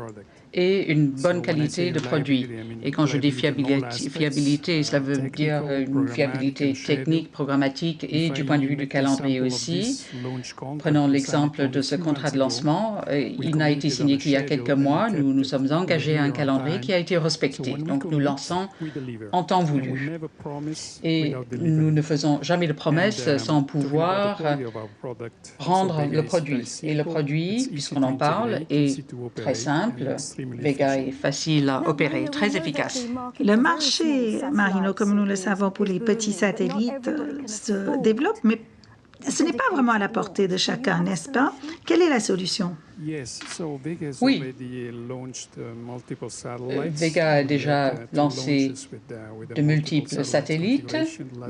D: et une bonne qualité de produit. Et quand je dis fiabilité, cela veut dire une fiabilité technique, programmatique et du point de vue du calendrier aussi. Prenons l'exemple de ce contrat de lancement. Il n'a été signé qu'il y a quelques mois. Nous nous sommes engagés à un calendrier qui a été respecté. Donc nous lançons en temps voulu. Et nous ne faisons jamais de promesses sans pouvoir rendre le produit. Et le produit, puisqu'on en parle, est très simple. Vega est facile à opérer, très efficace.
B: Le marché, Marino, comme nous le savons pour les petits satellites, se développe, mais ce n'est pas vraiment à la portée de chacun, n'est-ce pas? Quelle est la solution?
D: Oui. Vega a déjà lancé de multiples satellites,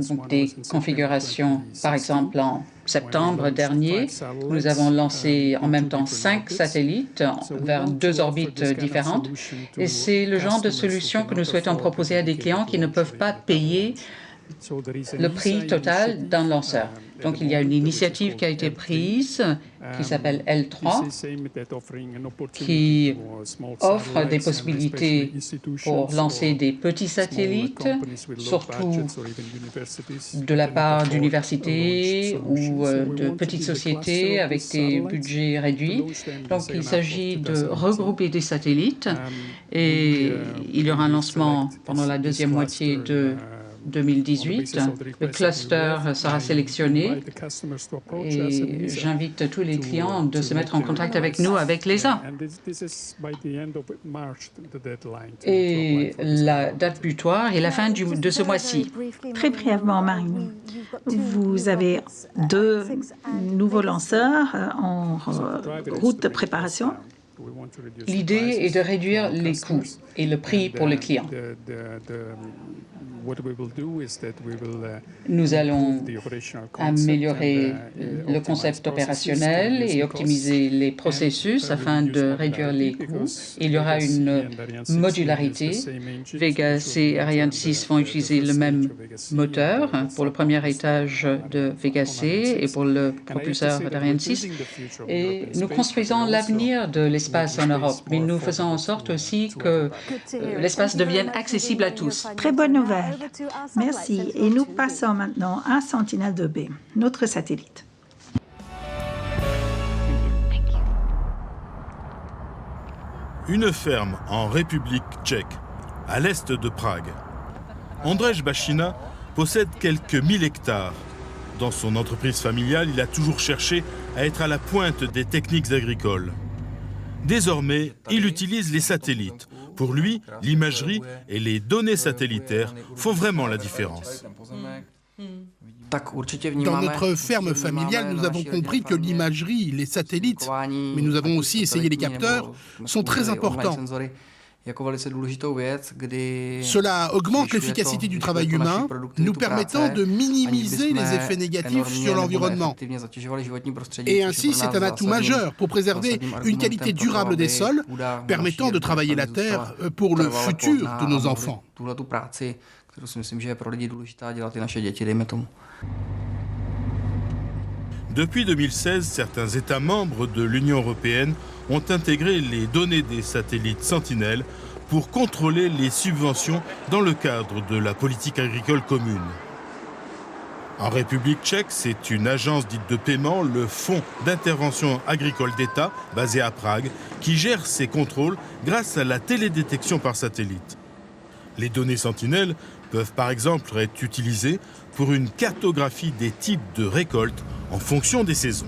D: donc des configurations, par exemple en septembre dernier, nous avons lancé en même temps 5 satellites vers 2 orbites différentes. Et c'est le genre de solution que nous souhaitons proposer à des clients qui ne peuvent pas payer le prix total d'un lanceur. Donc, il y a une initiative qui a été prise qui s'appelle L3, qui offre des possibilités pour lancer des petits satellites, surtout de la part d'universités ou de petites sociétés avec des budgets réduits. Donc, il s'agit de regrouper des satellites et il y aura un lancement pendant la deuxième moitié de 2018. Le cluster sera sélectionné et j'invite tous les clients de se mettre en contact avec nous avec l'ESA. Et la date butoir est la fin de ce mois-ci.
B: Très brièvement, Marine, vous avez 2 nouveaux lanceurs en route de préparation.
D: L'idée est de réduire les coûts et le prix pour les clients. Nous allons améliorer le concept opérationnel et optimiser les processus afin de réduire les coûts. Il y aura une modularité. Vega C et Ariane 6 vont utiliser le même moteur pour le premier étage de Vega C et pour le propulseur d'Ariane 6. Et nous construisons l'avenir de l'espace en Europe, mais nous faisons en sorte aussi que l'espace devienne accessible à tous.
B: Très bonne nouvelle. Merci. Et nous passons maintenant à Sentinel-2B, notre satellite.
K: Une ferme en République tchèque, à l'est de Prague. Andrej Bachina possède quelques 1000 hectares. Dans son entreprise familiale, il a toujours cherché à être à la pointe des techniques agricoles. Désormais, il utilise les satellites Pour lui, l'imagerie et les données satellitaires font vraiment la différence.
L: Dans notre ferme familiale, nous avons compris que l'imagerie, les satellites, mais nous avons aussi essayé les capteurs, sont très importants. Cela augmente l'efficacité du travail humain, nous permettant de minimiser les effets négatifs sur l'environnement. Et ainsi, c'est un atout majeur pour préserver une qualité durable des sols, permettant de travailler la terre pour le futur de nos enfants.
K: Depuis 2016, certains États membres de l'Union européenne ont intégré les données des satellites Sentinelle pour contrôler les subventions dans le cadre de la politique agricole commune. En République tchèque, c'est une agence dite de paiement, le Fonds d'intervention agricole d'État, basé à Prague, qui gère ces contrôles grâce à la télédétection par satellite. Les données Sentinelle peuvent par exemple être utilisées pour une cartographie des types de récoltes en fonction des saisons.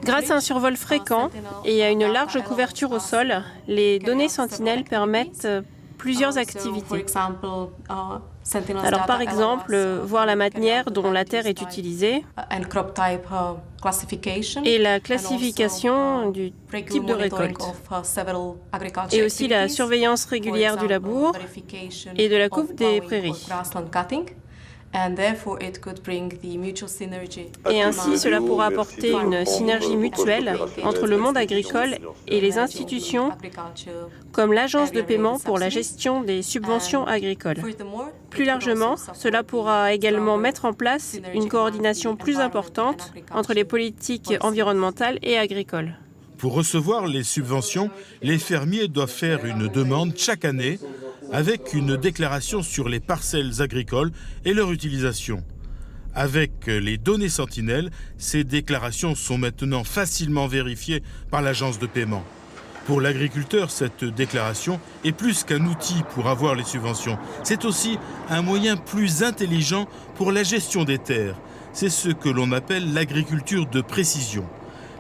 M: Grâce à un survol fréquent et à une large couverture au sol, les données Sentinelle permettent plusieurs activités. Alors par exemple, voir la manière dont la terre est utilisée et la classification du type de récolte. Et aussi la surveillance régulière du labour et de la coupe des prairies. Et ainsi, cela pourra apporter une synergie mutuelle entre le monde agricole et les institutions comme l'Agence de paiement pour la gestion des subventions agricoles. Plus largement, cela pourra également mettre en place une coordination plus importante entre les politiques environnementales et agricoles.
K: Pour recevoir les subventions, les fermiers doivent faire une demande chaque année avec une déclaration sur les parcelles agricoles et leur utilisation. Avec les données Sentinelle, ces déclarations sont maintenant facilement vérifiées par l'agence de paiement. Pour l'agriculteur, cette déclaration est plus qu'un outil pour avoir les subventions. C'est aussi un moyen plus intelligent pour la gestion des terres. C'est ce que l'on appelle l'agriculture de précision.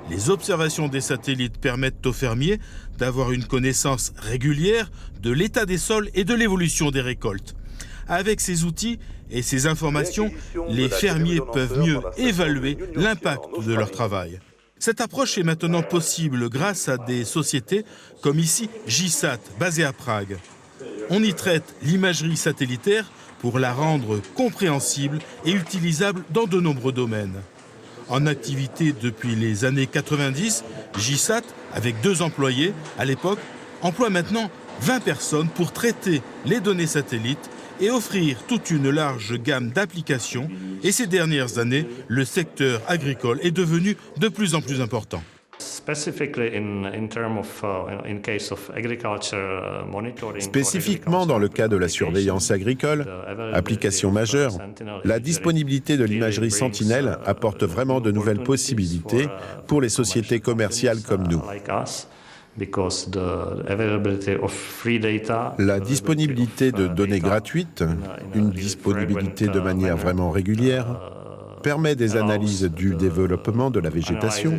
K: Les observations des satellites permettent aux fermiers d'avoir une connaissance régulière de l'état des sols et de l'évolution des récoltes. Avec ces outils et ces informations, les fermiers peuvent mieux évaluer l'impact de leur travail. Cette approche est maintenant possible grâce à des sociétés comme ici GISAT, basée à Prague. On y traite l'imagerie satellitaire pour la rendre compréhensible et utilisable dans de nombreux domaines. En activité depuis les années 90, GISAT, avec 2 employés à l'époque, emploie maintenant 20 personnes pour traiter les données satellites et offrir toute une large gamme d'applications. Et ces dernières années, le secteur agricole est devenu de plus en plus important.
C: Spécifiquement dans le cas de la surveillance agricole, application majeure, la disponibilité de l'imagerie Sentinelle apporte vraiment de nouvelles possibilités pour les sociétés commerciales comme nous. La disponibilité de données gratuites, une disponibilité de manière vraiment régulière, permet des analyses du développement de la végétation,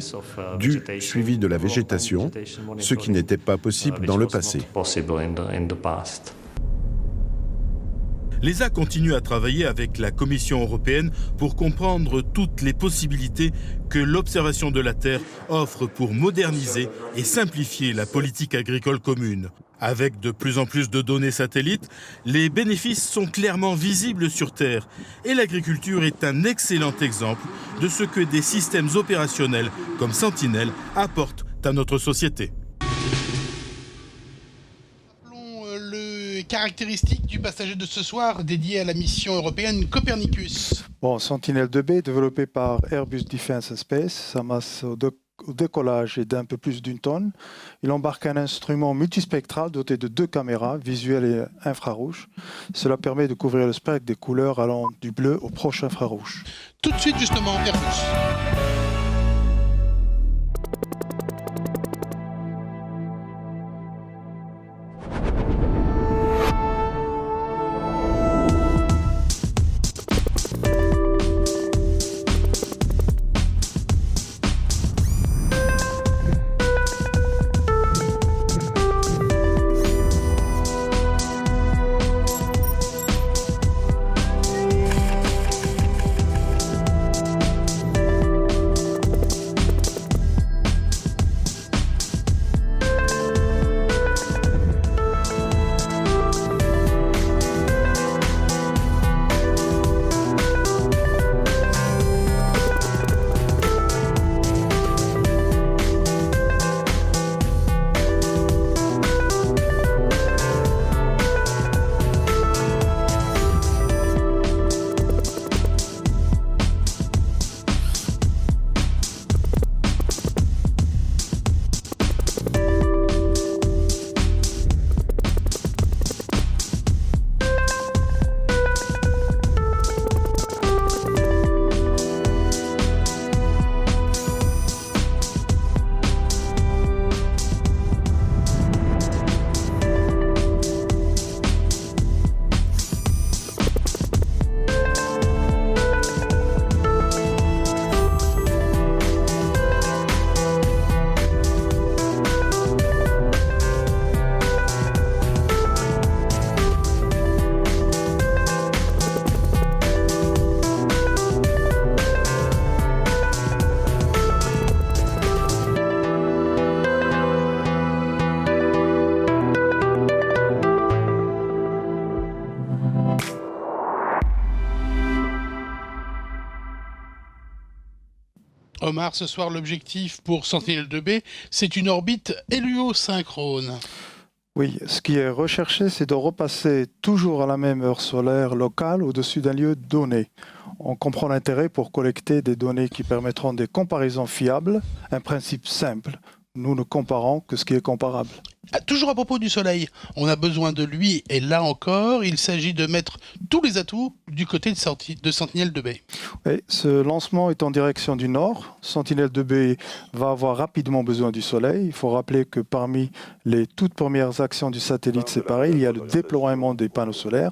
C: du suivi de la végétation, ce qui n'était pas possible dans le passé.
K: L'ESA continue à travailler avec la Commission européenne pour comprendre toutes les possibilités que l'observation de la Terre offre pour moderniser et simplifier la politique agricole commune. Avec de plus en plus de données satellites, les bénéfices sont clairement visibles sur Terre et l'agriculture est un excellent exemple de ce que des systèmes opérationnels comme Sentinelle apportent à notre société.
L: Caractéristiques du passager de ce soir dédié à la mission européenne Copernicus.
J: Bon, Sentinelle 2B, développé par Airbus Defence and Space, sa masse au décollage est d'un peu plus d'1 tonne. Il embarque un instrument multispectral doté de 2 caméras visuelles et infrarouges. Cela permet de couvrir le spectre des couleurs allant du bleu au proche infrarouge.
L: Tout de suite justement, Airbus.
H: Omar, ce soir, l'objectif pour Sentinelle-2B, c'est une orbite héliosynchrone.
J: Oui, ce qui est recherché, c'est de repasser toujours à la même heure solaire locale au-dessus d'un lieu donné. On comprend l'intérêt pour collecter des données qui permettront des comparaisons fiables, un principe simple. Nous ne comparons que ce qui est comparable.
H: Toujours à propos du Soleil, on a besoin de lui, et là encore, il s'agit de mettre tous les atouts du côté de Sentinelle-2B.
J: Oui, ce lancement est en direction du nord. Sentinelle-2B va avoir rapidement besoin du Soleil. Il faut rappeler que parmi les toutes premières actions du satellite séparé, il y a le déploiement des panneaux solaires.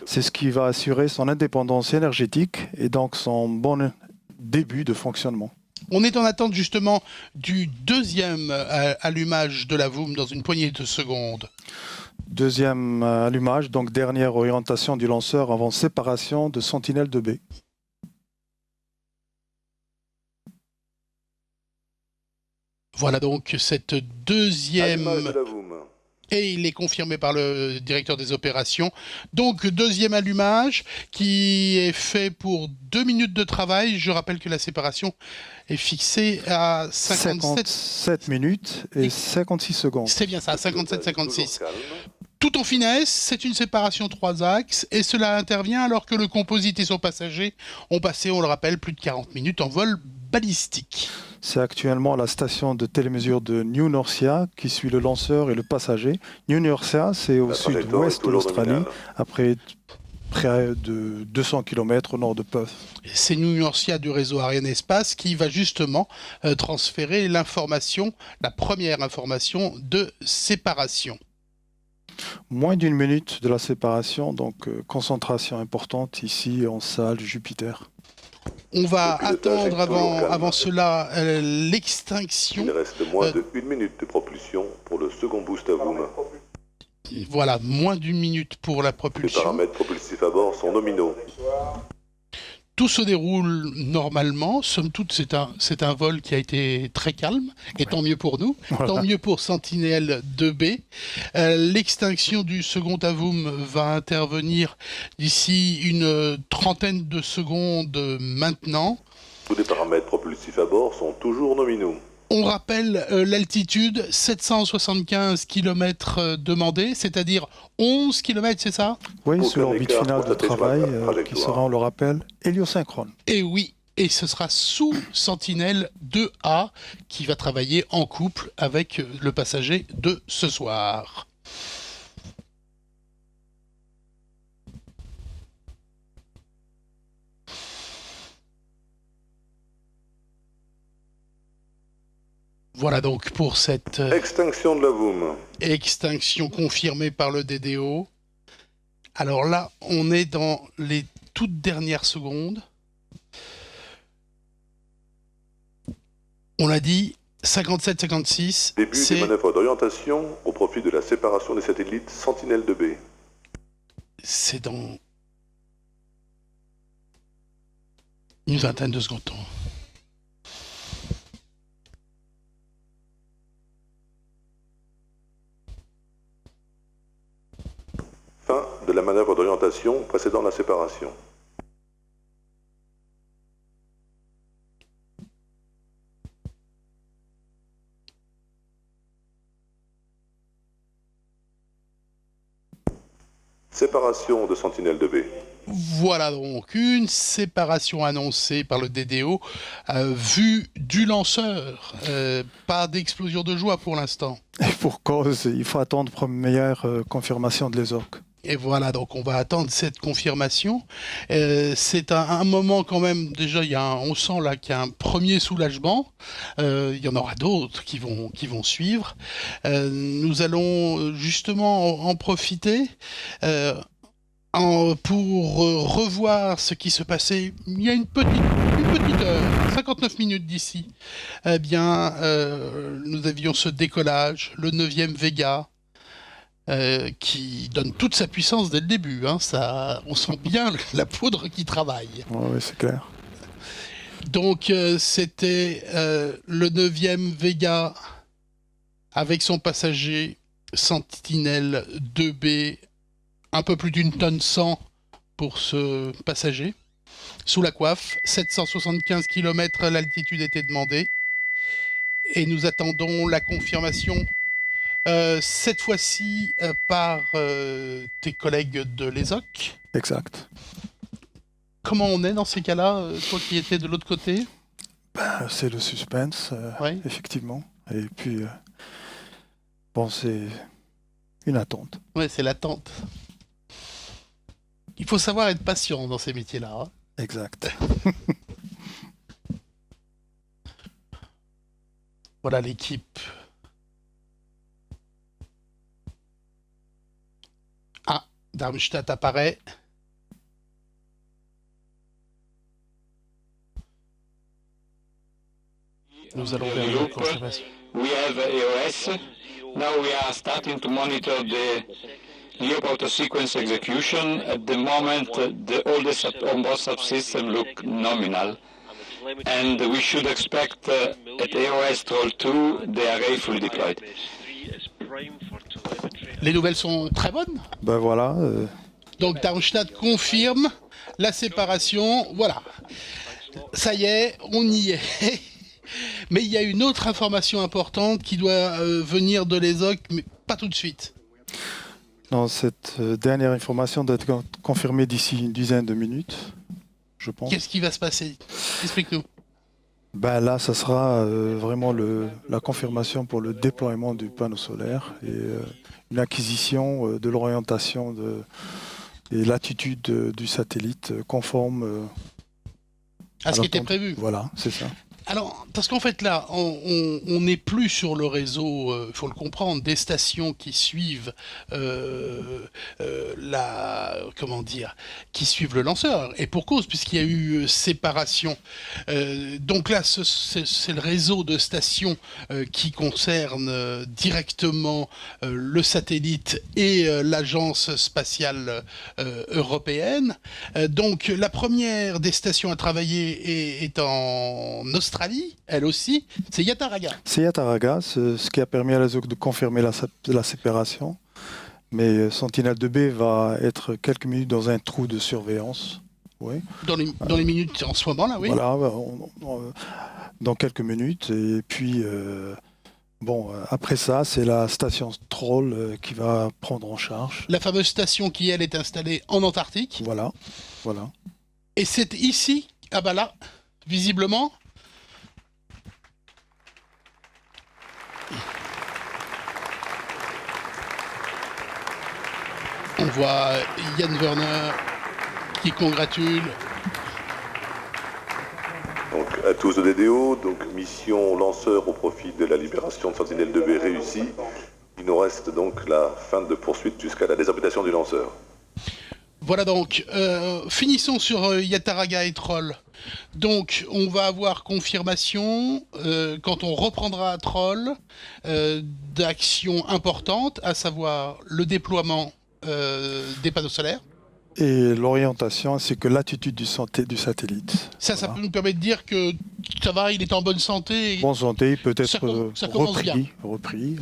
J: C'est ce qui va assurer son indépendance énergétique et donc son bon début de fonctionnement.
H: On est en attente justement du deuxième allumage de la VOOM dans une poignée de secondes.
J: Deuxième allumage, donc dernière orientation du lanceur avant séparation de Sentinelle-2B.
H: Voilà donc cette deuxième...
I: Allumage de la VOOM.
H: Et il est confirmé par le directeur des opérations. Donc, deuxième allumage qui est fait pour 2 minutes de travail. Je rappelle que la séparation est fixée à
J: 57 minutes et 56 secondes.
H: C'est bien ça, 57-56. Tout en finesse, c'est une séparation 3 axes et cela intervient alors que le composite et son passager ont passé, on le rappelle, plus de 40 minutes en vol balistique.
J: C'est actuellement la station de télémesure de New Norcia qui suit le lanceur et le passager. New Norcia, c'est au sud-ouest de l'Australie, après près de 200 km au nord de Perth.
H: C'est New Norcia du réseau Arianespace qui va justement transférer l'information, la première information de séparation.
J: Moins d'une minute de la séparation, donc concentration importante ici en salle Jupiter.
H: On va attendre avant cela l'extinction.
I: Il reste moins de 1 minute de propulsion pour le second boost à VOOM.
H: Voilà, moins d'1 minute pour la
I: Les
H: propulsion.
I: paramètres propulsifs à bord sont nominaux.
H: Tout se déroule normalement. Somme toute, c'est un vol qui a été très calme, et tant mieux pour nous, tant mieux pour Sentinelle-2B. L'extinction du second AVOOM va intervenir d'ici une trentaine de secondes maintenant.
I: Tous les paramètres propulsifs à bord sont toujours nominaux.
H: On rappelle l'altitude, 775 km demandée, c'est-à-dire 11 km, c'est ça?
J: Oui, sur l'orbite finale de travail, qui sera, on le rappelle, héliosynchrone.
H: Et oui, et ce sera sous Sentinelle 2A qui va travailler en couple avec le passager de ce soir. Voilà donc pour cette
I: extinction de la VOOM.
H: Extinction confirmée par le DDO. Alors là, on est dans les toutes dernières secondes. On l'a dit, 57-56.
I: Début des manœuvres d'orientation au profit de la séparation des satellites Sentinelle-2B.
H: C'est dans une vingtaine de secondes.
I: Fin de la manœuvre d'orientation précédant la séparation. Séparation de Sentinelle-2B.
H: Voilà donc une séparation annoncée par le DDO vue du lanceur. Pas d'explosion de joie pour l'instant.
J: Et pour cause, il faut attendre première confirmation de l'ESOC.
H: Et voilà, donc on va attendre cette confirmation. C'est un moment quand même, déjà on sent là qu'il y a un premier soulagement. Il y en aura d'autres qui vont suivre. Nous allons justement en profiter pour revoir ce qui se passait il y a une petite heure, 59 minutes d'ici. Eh bien, nous avions ce décollage, le 9e Vega, qui donne toute sa puissance dès le début. Hein. On sent bien la poudre qui travaille.
J: Oui, c'est clair.
H: Donc, c'était le 9e Vega avec son passager Sentinelle-2B, un peu plus d'une tonne 100 pour ce passager. sous la coiffe. 775 km l'altitude était demandée. Et nous attendons la confirmation, cette fois-ci par tes collègues de l'ESOC.
J: Exact.
H: Comment on est dans ces cas-là, toi qui étais de l'autre côté?
J: C'est le suspense, effectivement. Et puis, bon, c'est une attente.
H: Ouais, c'est l'attente. Il faut savoir être patient dans ces métiers-là. Hein.
J: Exact.
H: Voilà l'équipe. Ah, Darmstadt apparaît. Nous allons vers la confirmation.
N: We have EOS. Now we are starting to monitor the Leopard sequence execution. At the moment, all the onboard subsystems look nominal. And we should expect at EOS Troll 2 the array fully deployed.
H: Les nouvelles sont très bonnes.
J: Ben voilà.
H: Donc Darmstadt confirme la séparation. Voilà. Ça y est, on y est. Mais il y a une autre information importante qui doit venir de l'ESOC, mais pas tout de suite.
J: Non, cette dernière information doit être confirmée d'ici une dizaine de minutes, je pense.
H: Qu'est-ce qui va se passer? Explique-nous.
J: Ben là, ça sera vraiment la confirmation pour le déploiement du panneau solaire et une acquisition de l'orientation et l'attitude du satellite conforme
H: à ce qui était prévu.
J: Voilà, c'est ça.
H: Alors, parce qu'en fait là, on n'est plus sur le réseau, il faut le comprendre, des stations qui suivent qui suivent le lanceur. Et pour cause, puisqu'il y a eu séparation. Donc là, c'est le réseau de stations qui concerne directement le satellite et l'agence spatiale européenne. Donc la première des stations à travailler est en Australie, elle aussi, c'est Yataraga.
J: C'est Yataraga, ce qui a permis à l'ESOC de confirmer la séparation. Mais Sentinelle-2B va être quelques minutes dans un trou de surveillance. Oui.
H: Dans les minutes en ce moment là, oui.
J: Voilà, dans quelques minutes. Et puis, après ça, c'est la station Troll qui va prendre en charge.
H: La fameuse station qui, elle, est installée en Antarctique.
J: Voilà.
H: Et c'est ici, là, visiblement... On voit Yann Werner qui congratule.
I: Donc à tous de DDO, donc mission lanceur au profit de la libération de Sentinelle-2B réussie. Il nous reste donc la fin de poursuite jusqu'à la désorbitation du lanceur.
H: Voilà donc, finissons sur Yataraga et Troll. Donc on va avoir confirmation, quand on reprendra Troll, d'actions importantes, à savoir le déploiement des panneaux solaires.
J: Et l'orientation, c'est que l'attitude du satellite.
H: Ça peut nous permettre de dire que ça va, il est en bonne santé.
J: Bonne santé, peut-être
H: repris.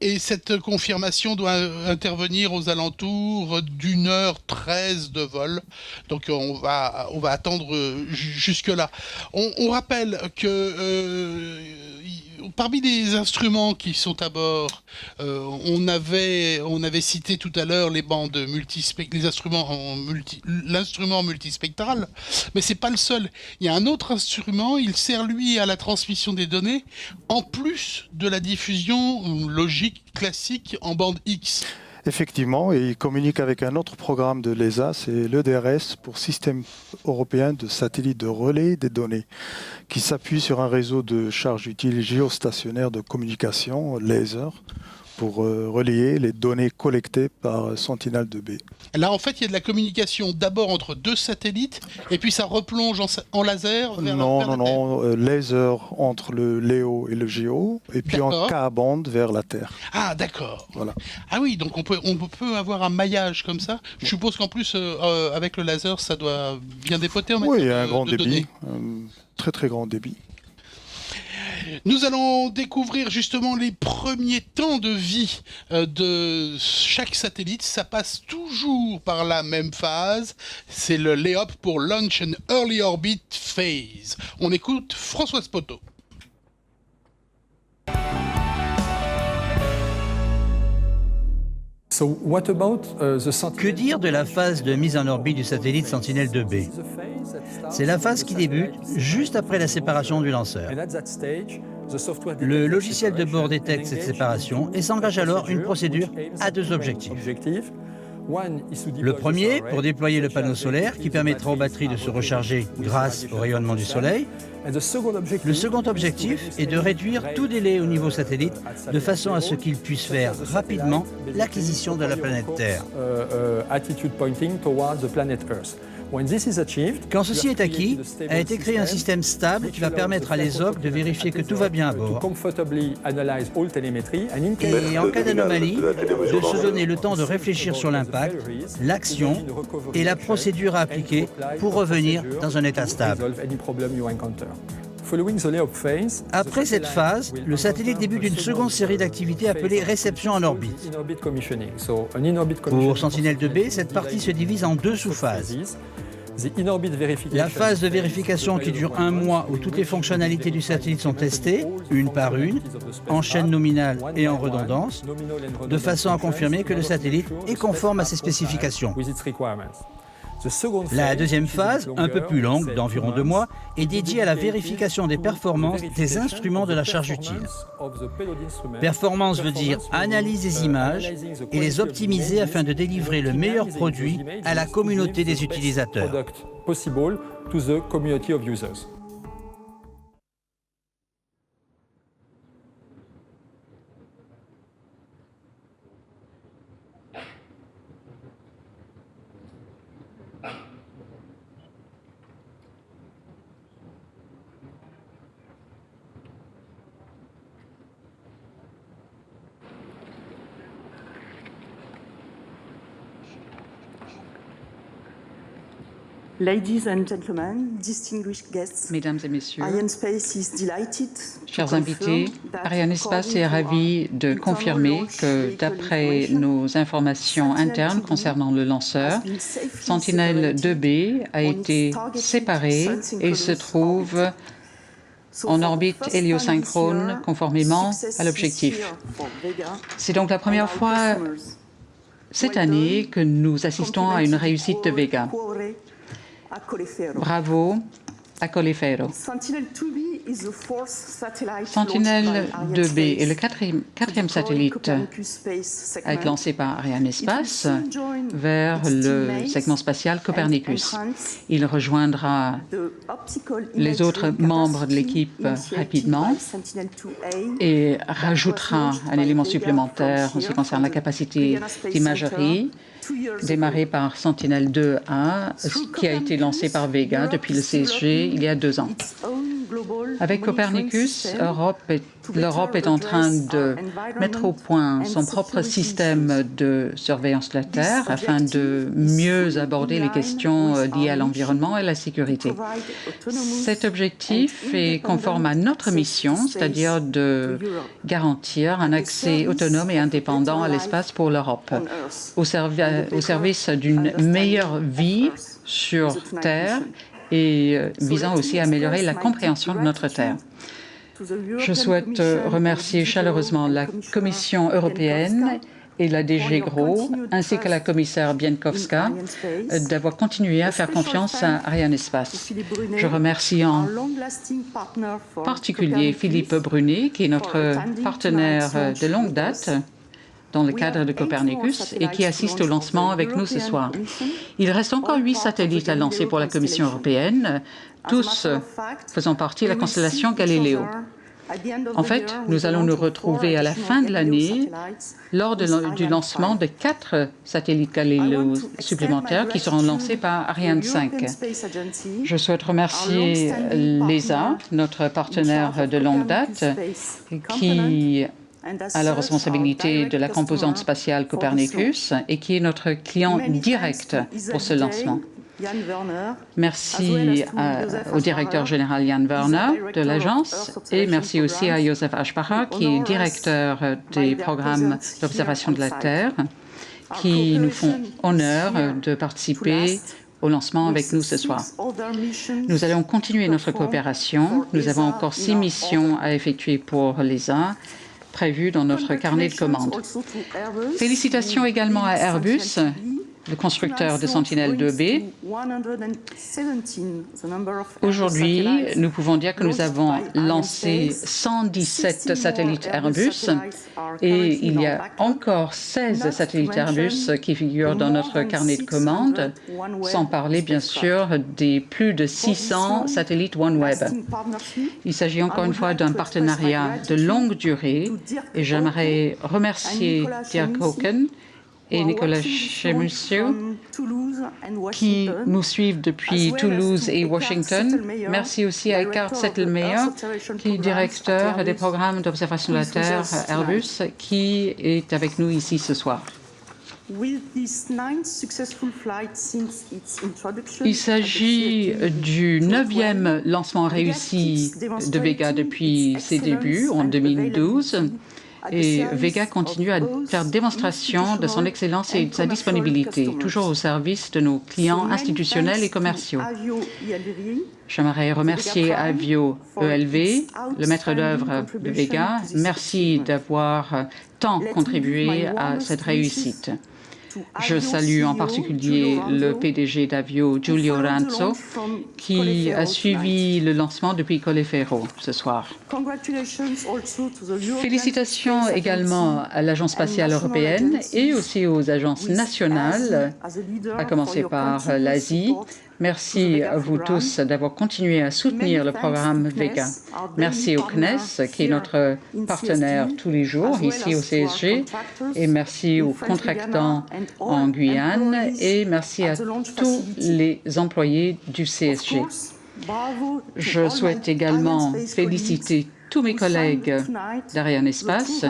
H: Et cette confirmation doit intervenir aux alentours d'1h13 de vol. Donc on va attendre jusque-là. On rappelle que parmi les instruments qui sont à bord, on avait cité tout à l'heure les bandes l'instrument multispectral, mais c'est pas le seul. Il y a un autre instrument, il sert lui à la transmission des données, en plus de la diffusion logique classique en bande X.
J: Effectivement, et il communique avec un autre programme de l'ESA, c'est l'EDRS pour Système européen de satellites de relais des données, qui s'appuie sur un réseau de charges utiles géostationnaires de communication, laser, pour relayer les données collectées par Sentinelle-2B.
H: Là, en fait, il y a de la communication d'abord entre deux satellites, et puis ça replonge en laser vers la Terre.
J: Laser entre le LEO et le GEO, et puis en K-band vers la Terre.
H: Ah, d'accord.
J: Voilà.
H: Ah oui, donc on peut avoir un maillage comme ça. Je suppose qu'en plus, avec le laser, ça doit bien dépoter en matière
J: un grand
H: de
J: débit,
H: données.
J: Un très très grand débit.
H: Nous allons découvrir justement les premiers temps de vie de chaque satellite. Ça passe toujours par la même phase. C'est le LEOP pour Launch and Early Orbit Phase. On écoute Françoise Poteau.
F: Que dire de la phase de mise en orbite du satellite Sentinel-2B? C'est la phase qui débute juste après la séparation du lanceur. Le logiciel de bord détecte cette séparation et s'engage alors une procédure à deux objectifs. Le premier, pour déployer le panneau solaire qui permettra aux batteries de se recharger grâce au rayonnement du soleil. Le second objectif est de réduire tout délai au niveau satellite de façon à ce qu'il puisse faire rapidement l'acquisition de la planète Terre. Quand ceci est acquis, a été créé un système stable qui va permettre à l'ESOC de vérifier que tout va bien à bord et, en cas d'anomalie, de se donner le temps de réfléchir sur l'impact, l'action et la procédure à appliquer pour revenir dans un état stable. Après cette phase, le satellite débute une seconde série d'activités appelées réception en orbite. Pour Sentinel-2B, cette partie se divise en deux sous-phases. La phase de vérification qui dure 1 mois où toutes les fonctionnalités du satellite sont testées, une par une, en chaîne nominale et en redondance, de façon à confirmer que le satellite est conforme à ses spécifications. La deuxième phase, un peu plus longue, d'environ 2 mois, est dédiée à la vérification des performances des instruments de la charge utile. Performance veut dire analyse des images et les optimiser afin de délivrer le meilleur produit à la communauté des utilisateurs.
O: Ladies and gentlemen, distinguished guests,
D: Mesdames et messieurs,
O: Arianespace is delighted
D: chers invités, Arianespace est ravi de confirmer que, d'après nos informations internes concernant le lanceur, Sentinel-2B a été séparé et se trouve en orbite héliosynchrone conformément à l'objectif. C'est donc la première fois cette année que nous assistons à une réussite de Vega. Bravo à Colleferro. Sentinel-2B est le quatrième satellite à être lancé par Arianespace vers le segment spatial Copernicus. Il rejoindra les autres membres de l'équipe rapidement et rajoutera un élément supplémentaire en ce qui concerne la capacité d'imagerie, démarré par Sentinel-2A, qui a été lancé par Vega depuis le CSG il y a 2 ans. Avec Copernicus, l'Europe est en train de mettre au point son propre système de surveillance de la Terre afin de mieux aborder les questions liées à l'environnement et à la sécurité. Cet objectif est conforme à notre mission, c'est-à-dire de garantir un accès autonome et indépendant à l'espace pour l'Europe, au service d'une meilleure vie sur Terre et visant aussi à améliorer la compréhension de notre Terre. Je souhaite remercier chaleureusement la Commission européenne et la DG GROW, ainsi que la commissaire Bieńkowska, d'avoir continué à faire confiance à Arianespace. Je remercie en particulier Philippe Brunet, qui est notre partenaire de longue date dans le cadre de Copernicus et qui assiste au lancement avec nous ce soir. Il reste encore 8 satellites à lancer pour la Commission européenne, tous faisant partie de la constellation Galileo. En fait, nous allons nous retrouver à la fin de l'année lors du lancement de 4 satellites Galileo supplémentaires qui seront lancés par Ariane 5. Je souhaite remercier l'ESA, notre partenaire de longue date, qui a la responsabilité de la composante spatiale Copernicus et qui est notre client direct pour ce lancement. Merci au directeur général Jan Werner de l'agence et merci aussi à Josef Aschbacher, qui est directeur des programmes d'observation de la Terre, qui nous font honneur de participer au lancement avec nous ce soir. Nous allons continuer notre coopération. Nous avons encore 6 missions à effectuer pour l'ESA, prévues dans notre carnet de commandes. Félicitations également à Airbus, le constructeur de Sentinelle-2B. Aujourd'hui, nous pouvons dire que nous avons lancé 117 satellites Airbus et il y a encore 16 satellites Airbus qui figurent dans notre carnet de commandes, sans parler bien sûr des plus de 600 satellites OneWeb. Il s'agit encore une fois d'un partenariat de longue durée et j'aimerais remercier Dirk Hoeken et Nicolas Chemussio qui nous suivent depuis Toulouse et Washington. Merci aussi à Eckhard Zettelmeyer, qui est directeur des programmes d'observation de la Terre Airbus, qui est avec nous ici ce soir. Il s'agit du 9e lancement réussi de Vega depuis ses débuts en 2012. Et Vega continue à faire démonstration de son excellence et de sa disponibilité, toujours au service de nos clients institutionnels et commerciaux. J'aimerais remercier Avio ELV, le maître d'œuvre de Vega. Merci d'avoir tant contribué à cette réussite. Je salue en particulier le PDG d'Avio, Giulio Ranzo, qui a suivi le lancement depuis Colleferro ce soir. Félicitations également à l'Agence spatiale européenne et aussi aux agences nationales, à commencer par l'Asie. Merci à vous tous d'avoir continué à soutenir le programme Vega. Merci au CNES, qui est notre partenaire tous les jours ici au CSG, et merci aux contractants en Guyane, et merci à tous les employés du CSG. Je souhaite également féliciter tous mes collègues d'Arianespace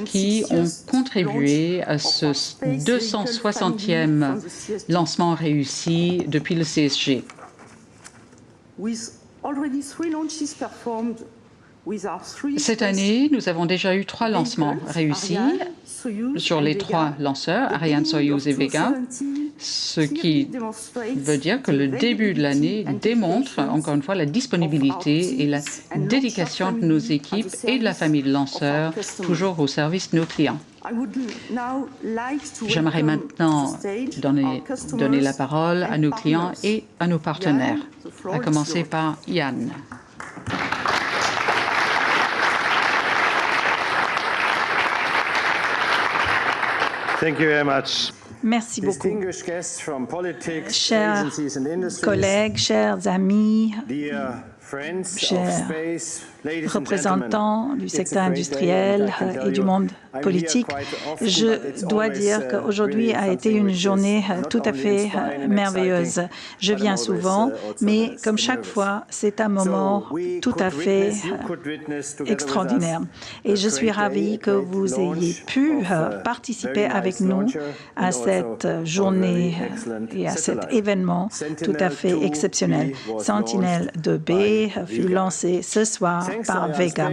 D: qui ont contribué à ce 260e lancement réussi depuis le CSG. Cette année, nous avons déjà eu 3 lancements réussis sur les 3 lanceurs, Ariane, Soyuz et Vega, ce qui veut dire que le début de l'année démontre encore une fois la disponibilité et la dédication de nos équipes et de la famille de lanceurs, toujours au service de nos clients. J'aimerais maintenant donner la parole à nos clients et à nos partenaires, à commencer par Yann.
B: Merci beaucoup. Chers collègues, chers amis, chers représentants du secteur industriel et du monde politique, je dois dire qu'aujourd'hui a été une journée tout à fait merveilleuse. Je viens souvent, mais comme chaque fois, c'est un moment tout à fait extraordinaire. Et je suis ravie que vous ayez pu participer avec nous à cette journée et à cet événement tout à fait exceptionnel. Sentinelle-2B fut lancé ce soir par Vega.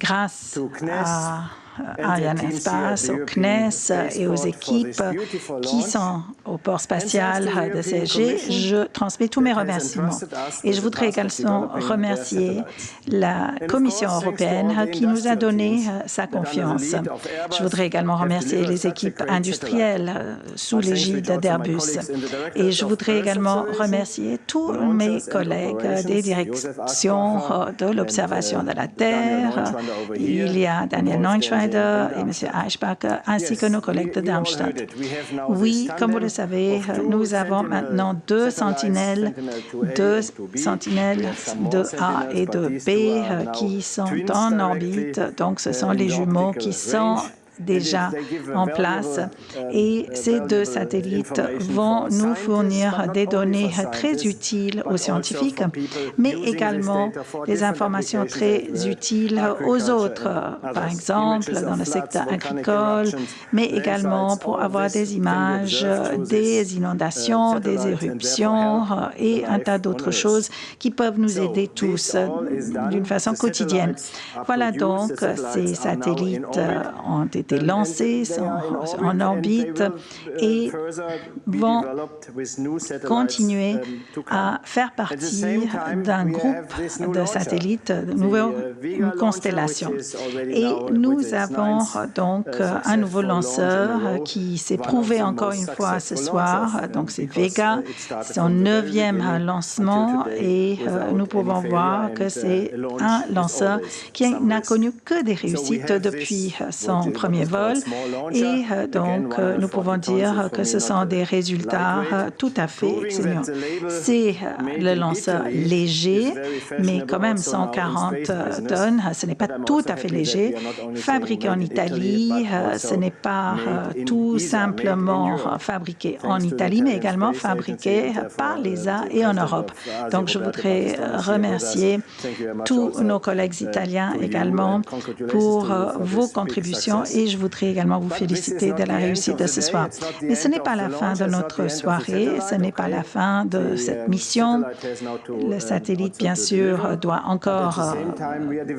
B: Grâce à Arianespace, au CNES et aux équipes qui sont au port spatial de CSG, je transmets tous mes remerciements. Et je voudrais également remercier la Commission européenne qui nous a donné sa confiance. Je voudrais également remercier les équipes industrielles sous l'égide d'Airbus. Et je voudrais également remercier tous mes collègues des directions de l'observation de la Terre. Il y a Daniel Neunschweider et M. Aschbacher, ainsi que nos collègues de Darmstadt. Oui, comme vous le savez, nous avons maintenant 2 sentinelles 2A et 2B qui sont en orbite. Donc, ce sont les jumeaux qui sont déjà en place et ces deux satellites vont nous fournir des données très utiles aux scientifiques, mais également des informations très utiles aux autres, par exemple dans le secteur agricole, mais également pour avoir des images des inondations, des éruptions et un tas d'autres choses qui peuvent nous aider tous d'une façon quotidienne. Voilà donc, ces satellites ont été lancés, sont en orbite et vont continuer à faire partie d'un groupe de satellites, de nouvelles constellations. Et nous avons donc un nouveau lanceur qui s'est prouvé encore une fois ce soir, donc c'est Vega, son 9e lancement et nous pouvons voir que c'est un lanceur qui n'a connu que des réussites depuis son premier vol et donc nous pouvons dire que ce sont des résultats tout à fait excellents. C'est le lanceur léger, mais quand même 140 tonnes, ce n'est pas tout à fait léger. Fabriqué en Italie, ce n'est pas tout simplement fabriqué en Italie, mais également fabriqué par l'ESA et en Europe. Donc je voudrais remercier tous nos collègues italiens également pour vos contributions et je voudrais également vous féliciter de la réussite de ce soir. Mais ce n'est pas la fin de notre soirée, ce n'est pas la fin de cette mission. Le satellite, bien sûr, doit encore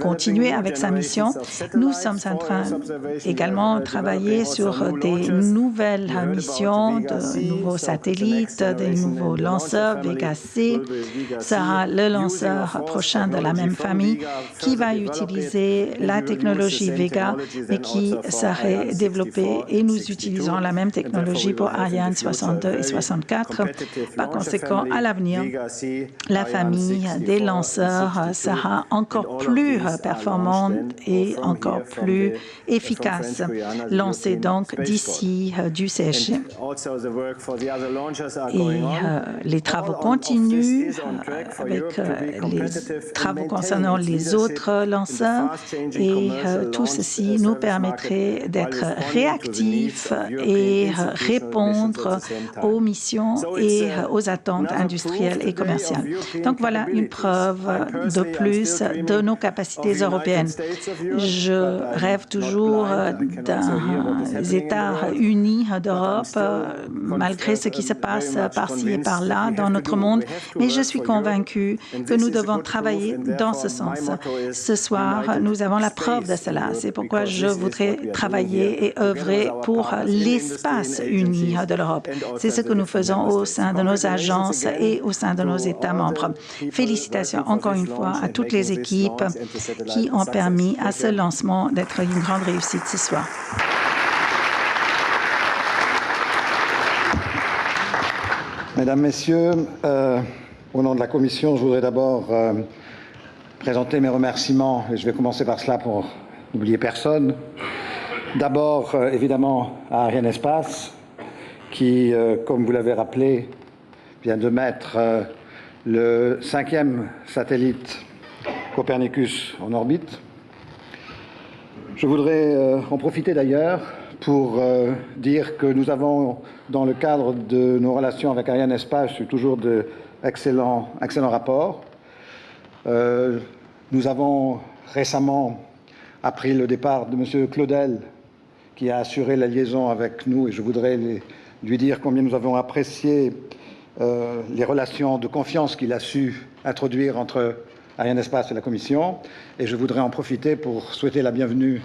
B: continuer avec sa mission. Nous sommes en train également de travailler sur des nouvelles missions, de nouveaux satellites, des nouveaux lanceurs. Vega C sera le lanceur prochain de la même famille qui va utiliser la technologie Vega et qui serait développée et nous utilisons la même technologie pour Ariane 62 et 64. Par conséquent, à l'avenir, la famille des lanceurs sera encore plus performante et encore plus efficace, lancée donc d'ici du CSG. Et les travaux continuent avec les travaux concernant les autres lanceurs et tout ceci nous permettrait d'être réactifs et répondre aux missions et aux attentes industrielles et commerciales. Donc voilà une preuve de plus de nos capacités européennes. Je rêve toujours d'un État unis d'Europe, malgré ce qui se passe par-ci et par-là dans notre monde, mais je suis convaincue que nous devons travailler dans ce sens. Ce soir, nous avons la preuve de cela. C'est pourquoi je voudrais travailler et œuvrer pour l'espace uni de l'Europe. C'est ce que nous faisons au sein de nos agences et au sein de nos États membres. Félicitations encore une fois à toutes les équipes qui ont permis à ce lancement d'être une grande réussite ce soir.
P: Mesdames, Messieurs, au nom de la Commission, je voudrais d'abord présenter mes remerciements, et je vais commencer par cela pour n'oublier personne. D'abord, évidemment, à Arianespace, qui, comme vous l'avez rappelé, vient de mettre le 5e satellite Copernicus en orbite. Je voudrais en profiter d'ailleurs pour dire que nous avons, dans le cadre de nos relations avec Arianespace, eu toujours d'excellents rapports. Nous avons récemment appris le départ de M. Claudel, qui a assuré la liaison avec nous, et je voudrais lui dire combien nous avons apprécié les relations de confiance qu'il a su introduire entre Arianespace et la Commission. Et je voudrais en profiter pour souhaiter la bienvenue,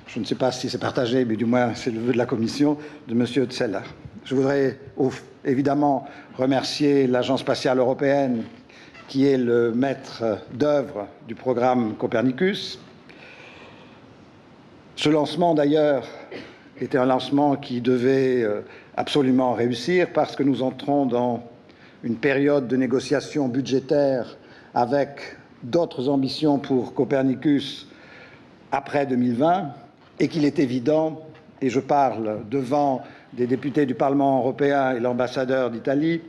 P: je ne sais pas si c'est partagé, mais du moins c'est le vœu de la Commission, de M. Zeller. Je voudrais évidemment remercier l'Agence spatiale européenne, qui est le maître d'œuvre du programme Copernicus. Ce lancement, d'ailleurs, était un lancement qui devait absolument réussir parce que nous entrons dans une période de négociation budgétaire avec d'autres ambitions pour Copernicus après 2020 et qu'il est évident, et je parle devant des députés du Parlement européen et l'ambassadeur d'Italie,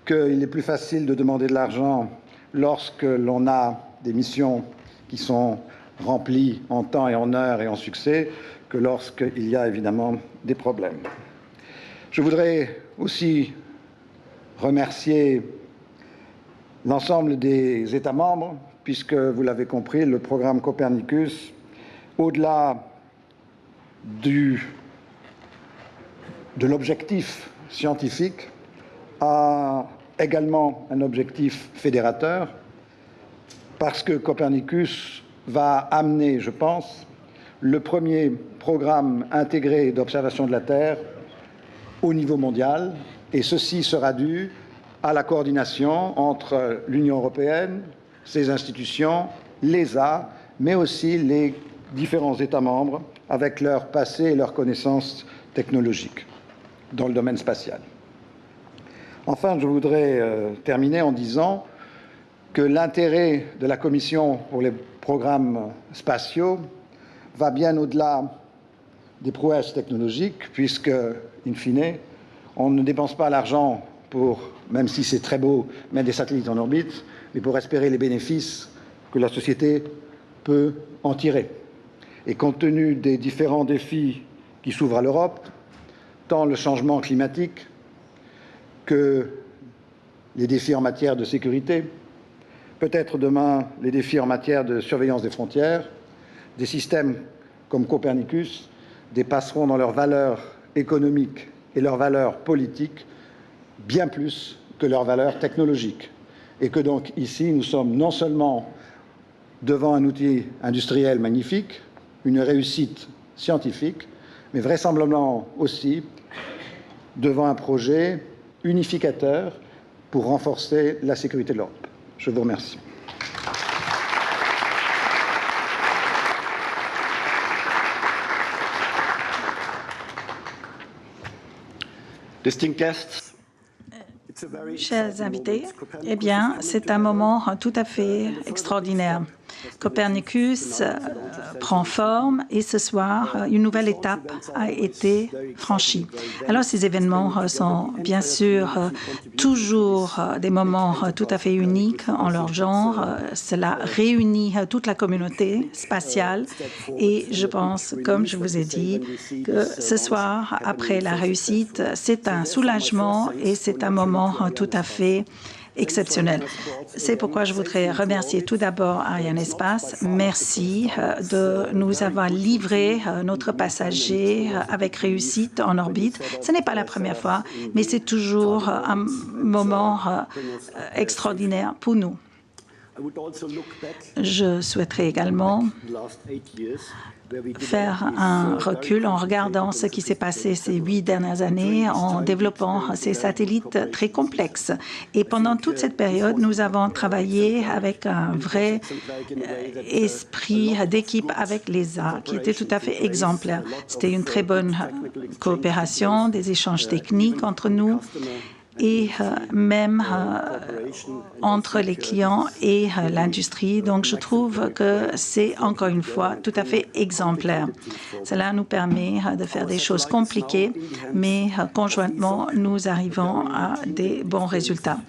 P: qu'il est plus facile de demander de l'argent lorsque l'on a des missions qui sont remplies en temps et en heure et en succès que lorsqu'il y a évidemment des problèmes. Je voudrais aussi remercier l'ensemble des États membres, puisque, vous l'avez compris, le programme Copernicus, au-delà de l'objectif scientifique, a également un objectif fédérateur, parce que Copernicus va amener, je pense, le premier programme intégré d'observation de la Terre au niveau mondial, et ceci sera dû à la coordination entre l'Union européenne, ses institutions, l'ESA, mais aussi les différents États membres avec leur passé et leurs connaissances technologiques dans le domaine spatial. Enfin, je voudrais terminer en disant que l'intérêt de la Commission pour les programmes spatiaux va bien au-delà des prouesses technologiques, puisque, in fine, on ne dépense pas l'argent pour, même si c'est très beau, mettre des satellites en orbite, mais pour espérer les bénéfices que la société peut en tirer. Et compte tenu des différents défis qui s'ouvrent à l'Europe, tant le changement climatique que les défis en matière de sécurité, peut-être demain les défis en matière de surveillance des frontières, des systèmes comme Copernicus dépasseront dans leurs valeurs économiques et leurs valeurs politiques bien plus que leurs valeurs technologiques. Et que donc ici, nous sommes non seulement devant un outil industriel magnifique, une réussite scientifique, mais vraisemblablement aussi devant un projet unificateur pour renforcer la sécurité de l'Europe. Je vous remercie.
Q: Distinguished guests.
B: Chers invités, eh bien, c'est un moment tout à fait extraordinaire. Copernicus prend forme et ce soir, une nouvelle étape a été franchie. Alors, ces événements sont bien sûr toujours des moments tout à fait uniques en leur genre. Cela réunit toute la communauté spatiale et je pense, comme je vous ai dit, que ce soir, après la réussite, c'est un soulagement et c'est un moment tout à fait exceptionnel. C'est pourquoi je voudrais remercier tout d'abord Arianespace. Merci de nous avoir livré notre passager avec réussite en orbite. Ce n'est pas la première fois, mais c'est toujours un moment extraordinaire pour nous. Je souhaiterais également faire un recul en regardant ce qui s'est passé ces 8 dernières années en développant ces satellites très complexes. Et pendant toute cette période, nous avons travaillé avec un vrai esprit d'équipe avec l'ESA qui était tout à fait exemplaire. C'était une très bonne coopération, des échanges techniques entre nous et même entre les clients et l'industrie. Donc, je trouve que c'est encore une fois tout à fait exemplaire. Cela nous permet de faire des choses compliquées, mais conjointement, nous arrivons à des bons résultats.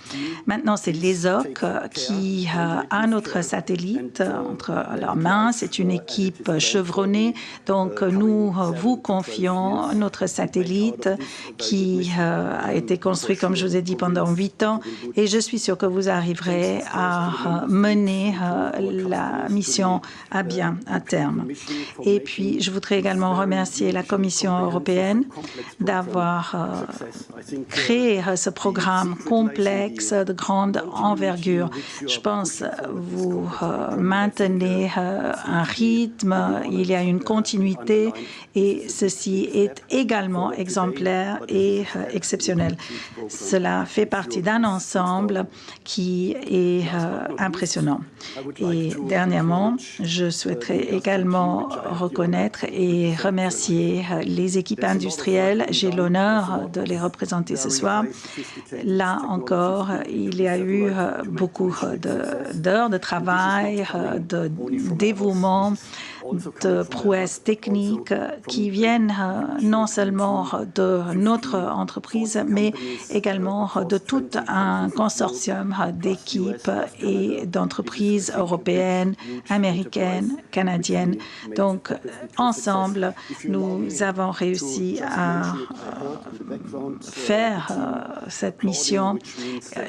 B: Maintenant, c'est l'ESOC qui a notre satellite entre leurs mains. C'est une équipe chevronnée. Donc, nous vous confions notre satellite qui a été construit, comme je vous ai dit, pendant 8 ans. Et je suis sûre que vous arriverez à mener la mission à bien, à terme. Et puis, je voudrais également remercier la Commission européenne d'avoir créé ce programme complexe de grande envergure. Je pense vous maintenez un rythme, il y a une continuité et ceci est également exemplaire et exceptionnel. Cela fait partie d'un ensemble qui est impressionnant. Et dernièrement, je souhaiterais également reconnaître et remercier les équipes industrielles. J'ai l'honneur de les représenter ce soir. Là encore, il y a eu beaucoup d'heures de travail, de dévouement, de prouesses techniques qui viennent non seulement de notre entreprise, mais également de tout un consortium d'équipes et d'entreprises européennes, américaines, canadiennes. Donc, ensemble, nous avons réussi à faire cette mission.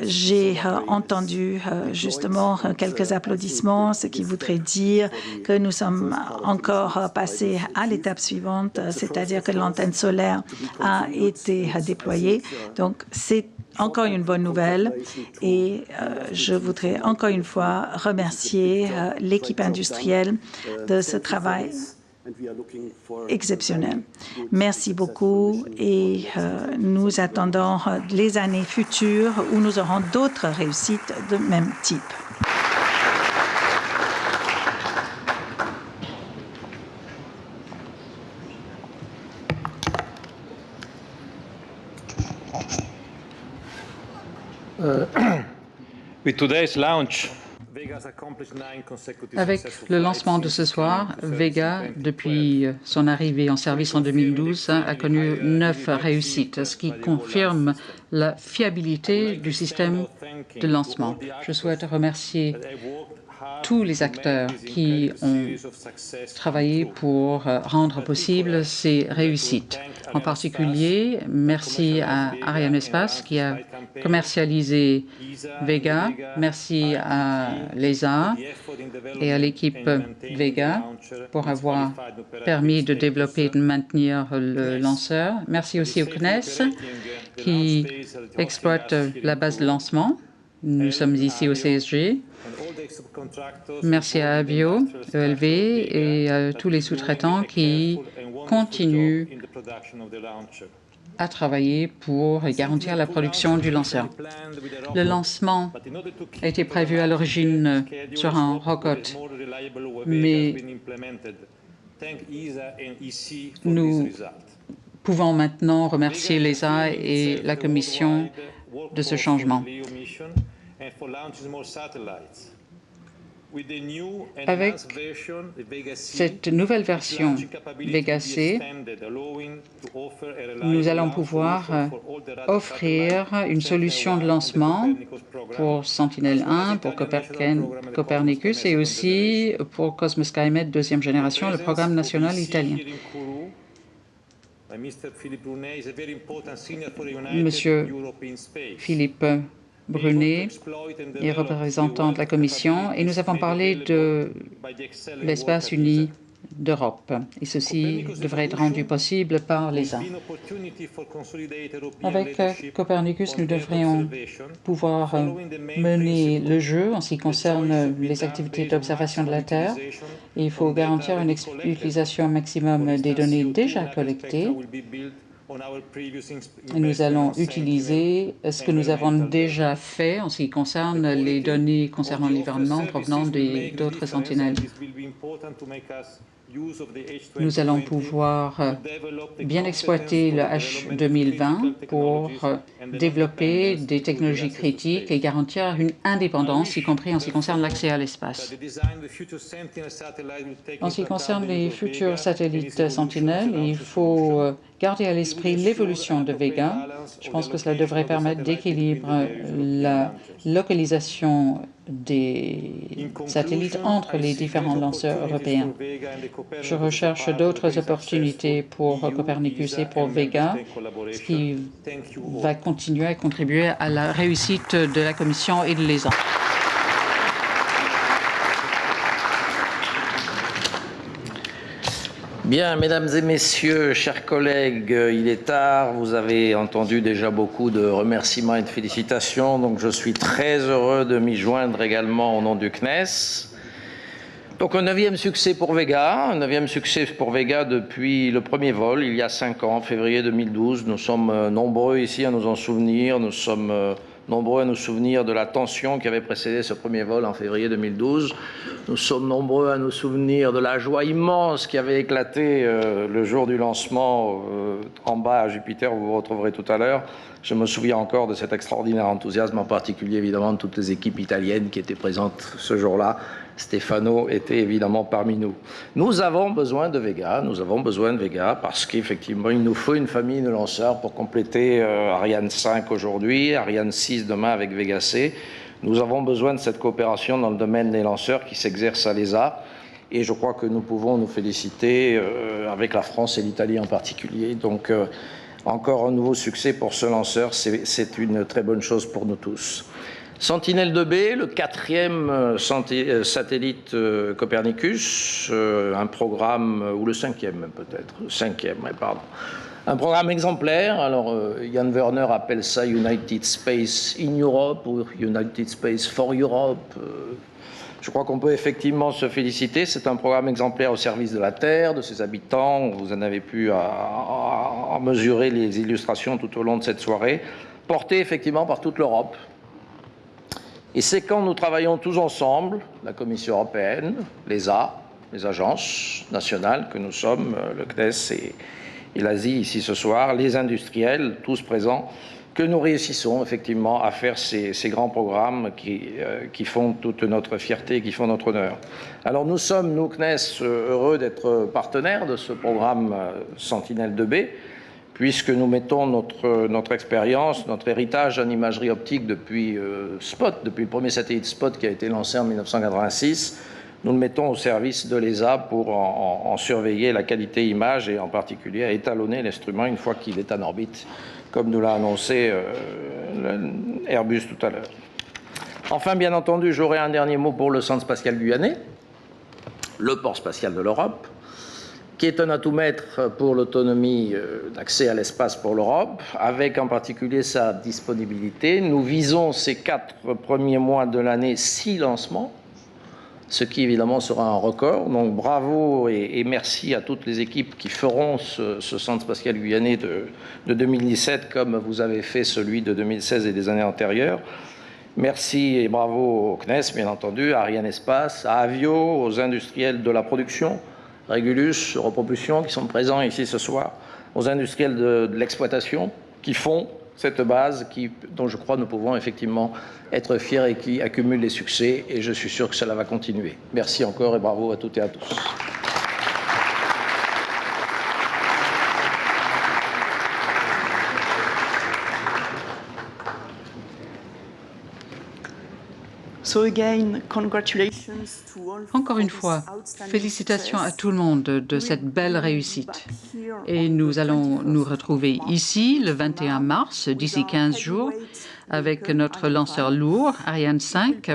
B: J'ai entendu justement quelques applaudissements, ce qui voudrait dire que nous sommes encore passés à l'étape suivante, c'est-à-dire que l'antenne solaire a été déployée. Donc, c'est encore une bonne nouvelle et je voudrais encore une fois remercier l'équipe industrielle de ce travail exceptionnel. Merci beaucoup et nous attendons les années futures où nous aurons d'autres réussites de même type.
D: Avec le lancement de ce soir, Vega, depuis son arrivée en service en 2012, a connu 9 réussites, ce qui confirme la fiabilité du système de lancement. Je souhaite remercier tous les acteurs qui ont travaillé pour rendre possible ces réussites. En particulier, merci à Arianespace qui a commercialisé Vega, merci à l'ESA et à l'équipe Vega pour avoir permis de développer et de maintenir le lanceur. Merci aussi au CNES qui exploite la base de lancement. Nous sommes ici au CSG. Merci à Avio, ELV et à tous les sous-traitants qui continuent à travailler pour garantir la production du lanceur. Le lancement a été prévu à l'origine sur un rocket, mais nous pouvons maintenant remercier l'ESA et la Commission de ce changement. Avec cette nouvelle version Vega C, nous allons pouvoir offrir une solution de lancement pour Sentinel-1, pour Copernicus et aussi pour Cosmos Skymet deuxième génération, le programme national italien. Monsieur Philippe Brunet est représentant de la Commission et nous avons parlé de l'espace uni d'Europe et ceci devrait être rendu possible par l'ESA. Avec Copernicus, nous devrions pouvoir mener le jeu en ce qui concerne les activités d'observation de la Terre. Et il faut garantir une utilisation maximum des données déjà collectées. Nous allons utiliser ce que nous avons déjà fait en ce qui concerne les données concernant l'environnement provenant d'autres sentinelles. Nous allons pouvoir bien exploiter le H2020 pour développer des technologies critiques et garantir une indépendance, y compris en ce qui concerne l'accès à l'espace. En ce qui concerne les futurs satellites Sentinelle, il faut garder à l'esprit l'évolution de Vega. Je pense que cela devrait permettre d'équilibrer la localisation des satellites entre les différents lanceurs européens. Je recherche d'autres opportunités pour Copernicus et pour Vega, ce qui va continuer à contribuer à la réussite de la Commission et de l'ESA.
R: Bien, mesdames et messieurs, chers collègues, il est tard. Vous avez entendu déjà beaucoup de remerciements et de félicitations. Donc, je suis très heureux de m'y joindre également au nom du CNES. Donc, un 9e succès pour Vega. Un 9e succès pour Vega depuis le premier vol, il y a 5 ans, février 2012. Nous sommes nombreux ici à nous en souvenir. Nous sommes nombreux à nous souvenir de la tension qui avait précédé ce premier vol en février 2012. Nous sommes nombreux à nous souvenir de la joie immense qui avait éclaté le jour du lancement en bas à Jupiter, où vous vous retrouverez tout à l'heure. Je me souviens encore de cet extraordinaire enthousiasme, en particulier évidemment de toutes les équipes italiennes qui étaient présentes ce jour-là. Stefano était évidemment parmi nous. Nous avons besoin de Vega, parce qu'effectivement, il nous faut une famille de lanceurs pour compléter Ariane 5 aujourd'hui, Ariane 6 demain avec Vega C. Nous avons besoin de cette coopération dans le domaine des lanceurs qui s'exerce à l'ESA. Et je crois que nous pouvons nous féliciter avec la France et l'Italie en particulier. Donc, encore un nouveau succès pour ce lanceur, c'est une très bonne chose pour nous tous. Sentinelle 2B, le 4e satellite Copernicus, un programme, ou le 5e même peut-être, le 5e, pardon. Un programme exemplaire, alors Jan Werner appelle ça United Space in Europe ou United Space for Europe. Je crois qu'on peut effectivement se féliciter. C'est un programme exemplaire au service de la Terre, de ses habitants. Vous en avez pu à mesurer les illustrations tout au long de cette soirée, porté effectivement par toute l'Europe. Et c'est quand nous travaillons tous ensemble, la Commission européenne, l'ESA, les agences nationales que nous sommes, le CNES et l'Asie ici ce soir, les industriels, tous présents, que nous réussissons effectivement à faire ces grands programmes qui font toute notre fierté, qui font notre honneur. Alors nous sommes, nous, CNES, heureux d'être partenaires de ce programme Sentinelle 2B, puisque nous mettons notre expérience, notre héritage en imagerie optique depuis SPOT, depuis le premier satellite SPOT qui a été lancé en 1986, nous le mettons au service de l'ESA pour en surveiller la qualité image et en particulier à étalonner l'instrument une fois qu'il est en orbite, comme nous l'a annoncé Airbus tout à l'heure. Enfin, bien entendu, j'aurai un dernier mot pour le Centre spatial guyanais, le port spatial de l'Europe, qui est un atout maître pour l'autonomie d'accès à l'espace pour l'Europe, avec en particulier sa disponibilité. Nous visons ces 4 premiers mois de l'année 6 lancements, ce qui évidemment sera un record. Donc bravo et merci à toutes les équipes qui feront ce centre spatial guyanais de 2017 comme vous avez fait celui de 2016 et des années antérieures. Merci et bravo au CNES, bien entendu, à Ariane Espace, à Avio, aux industriels de la production, Régulus, Europropulsion, qui sont présents ici ce soir, aux industriels de l'exploitation qui font cette base dont je crois nous pouvons effectivement être fiers et qui accumule les succès, et je suis sûr que cela va continuer. Merci encore et bravo à toutes et à tous.
D: Encore une fois, félicitations à tout le monde de cette belle réussite. Et nous allons nous retrouver ici le 21 mars, d'ici 15 jours, avec notre lanceur lourd, Ariane 5.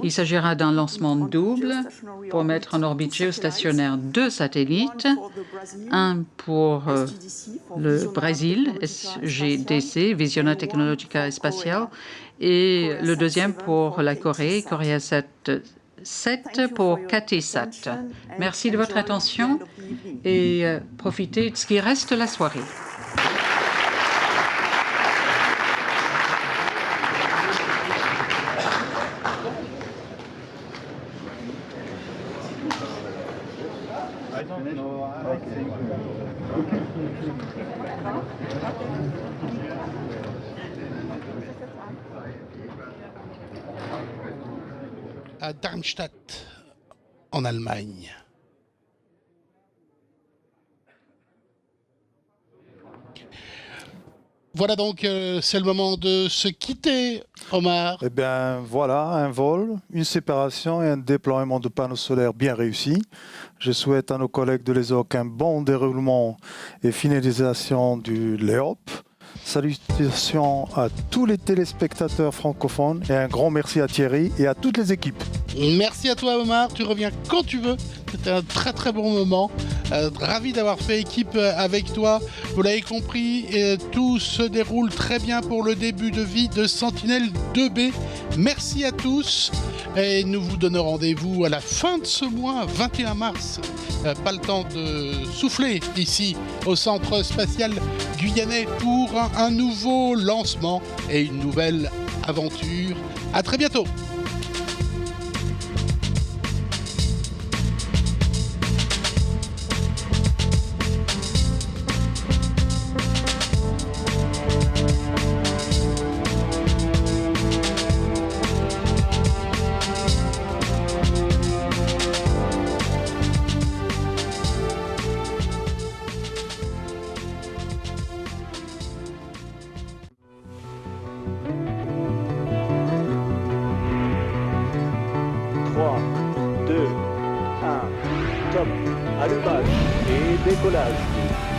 D: Il s'agira d'un lancement double pour mettre en orbite géostationnaire 2 satellites, un pour le Brésil, SGDC, Visiona Tecnologica Espacial, et le deuxième pour la Corée, Koreasat 7 pour KT-SAT. Merci de votre attention et profitez de ce qui reste de la soirée.
L: À Darmstadt, en Allemagne. Voilà donc, c'est le moment de se quitter, Omar.
J: Eh bien, voilà, un vol, une séparation et un déploiement de panneaux solaires bien réussi. Je souhaite à nos collègues de l'ESOC un bon déroulement et finalisation du LEOP. Salutations à tous les téléspectateurs francophones et un grand merci à Thierry et à toutes les équipes.
L: Merci à toi Omar, tu reviens quand tu veux. C'était un très très bon moment. Ravi d'avoir fait équipe avec toi. Vous l'avez compris, tout se déroule très bien pour le début de vie de Sentinelle 2B. Merci à tous et nous vous donnons rendez-vous à la fin de ce mois, 21 mars. Pas le temps de souffler ici au Centre spatial guyanais pour un nouveau lancement et une nouvelle aventure. À très bientôt.
S: Allumage et décollage.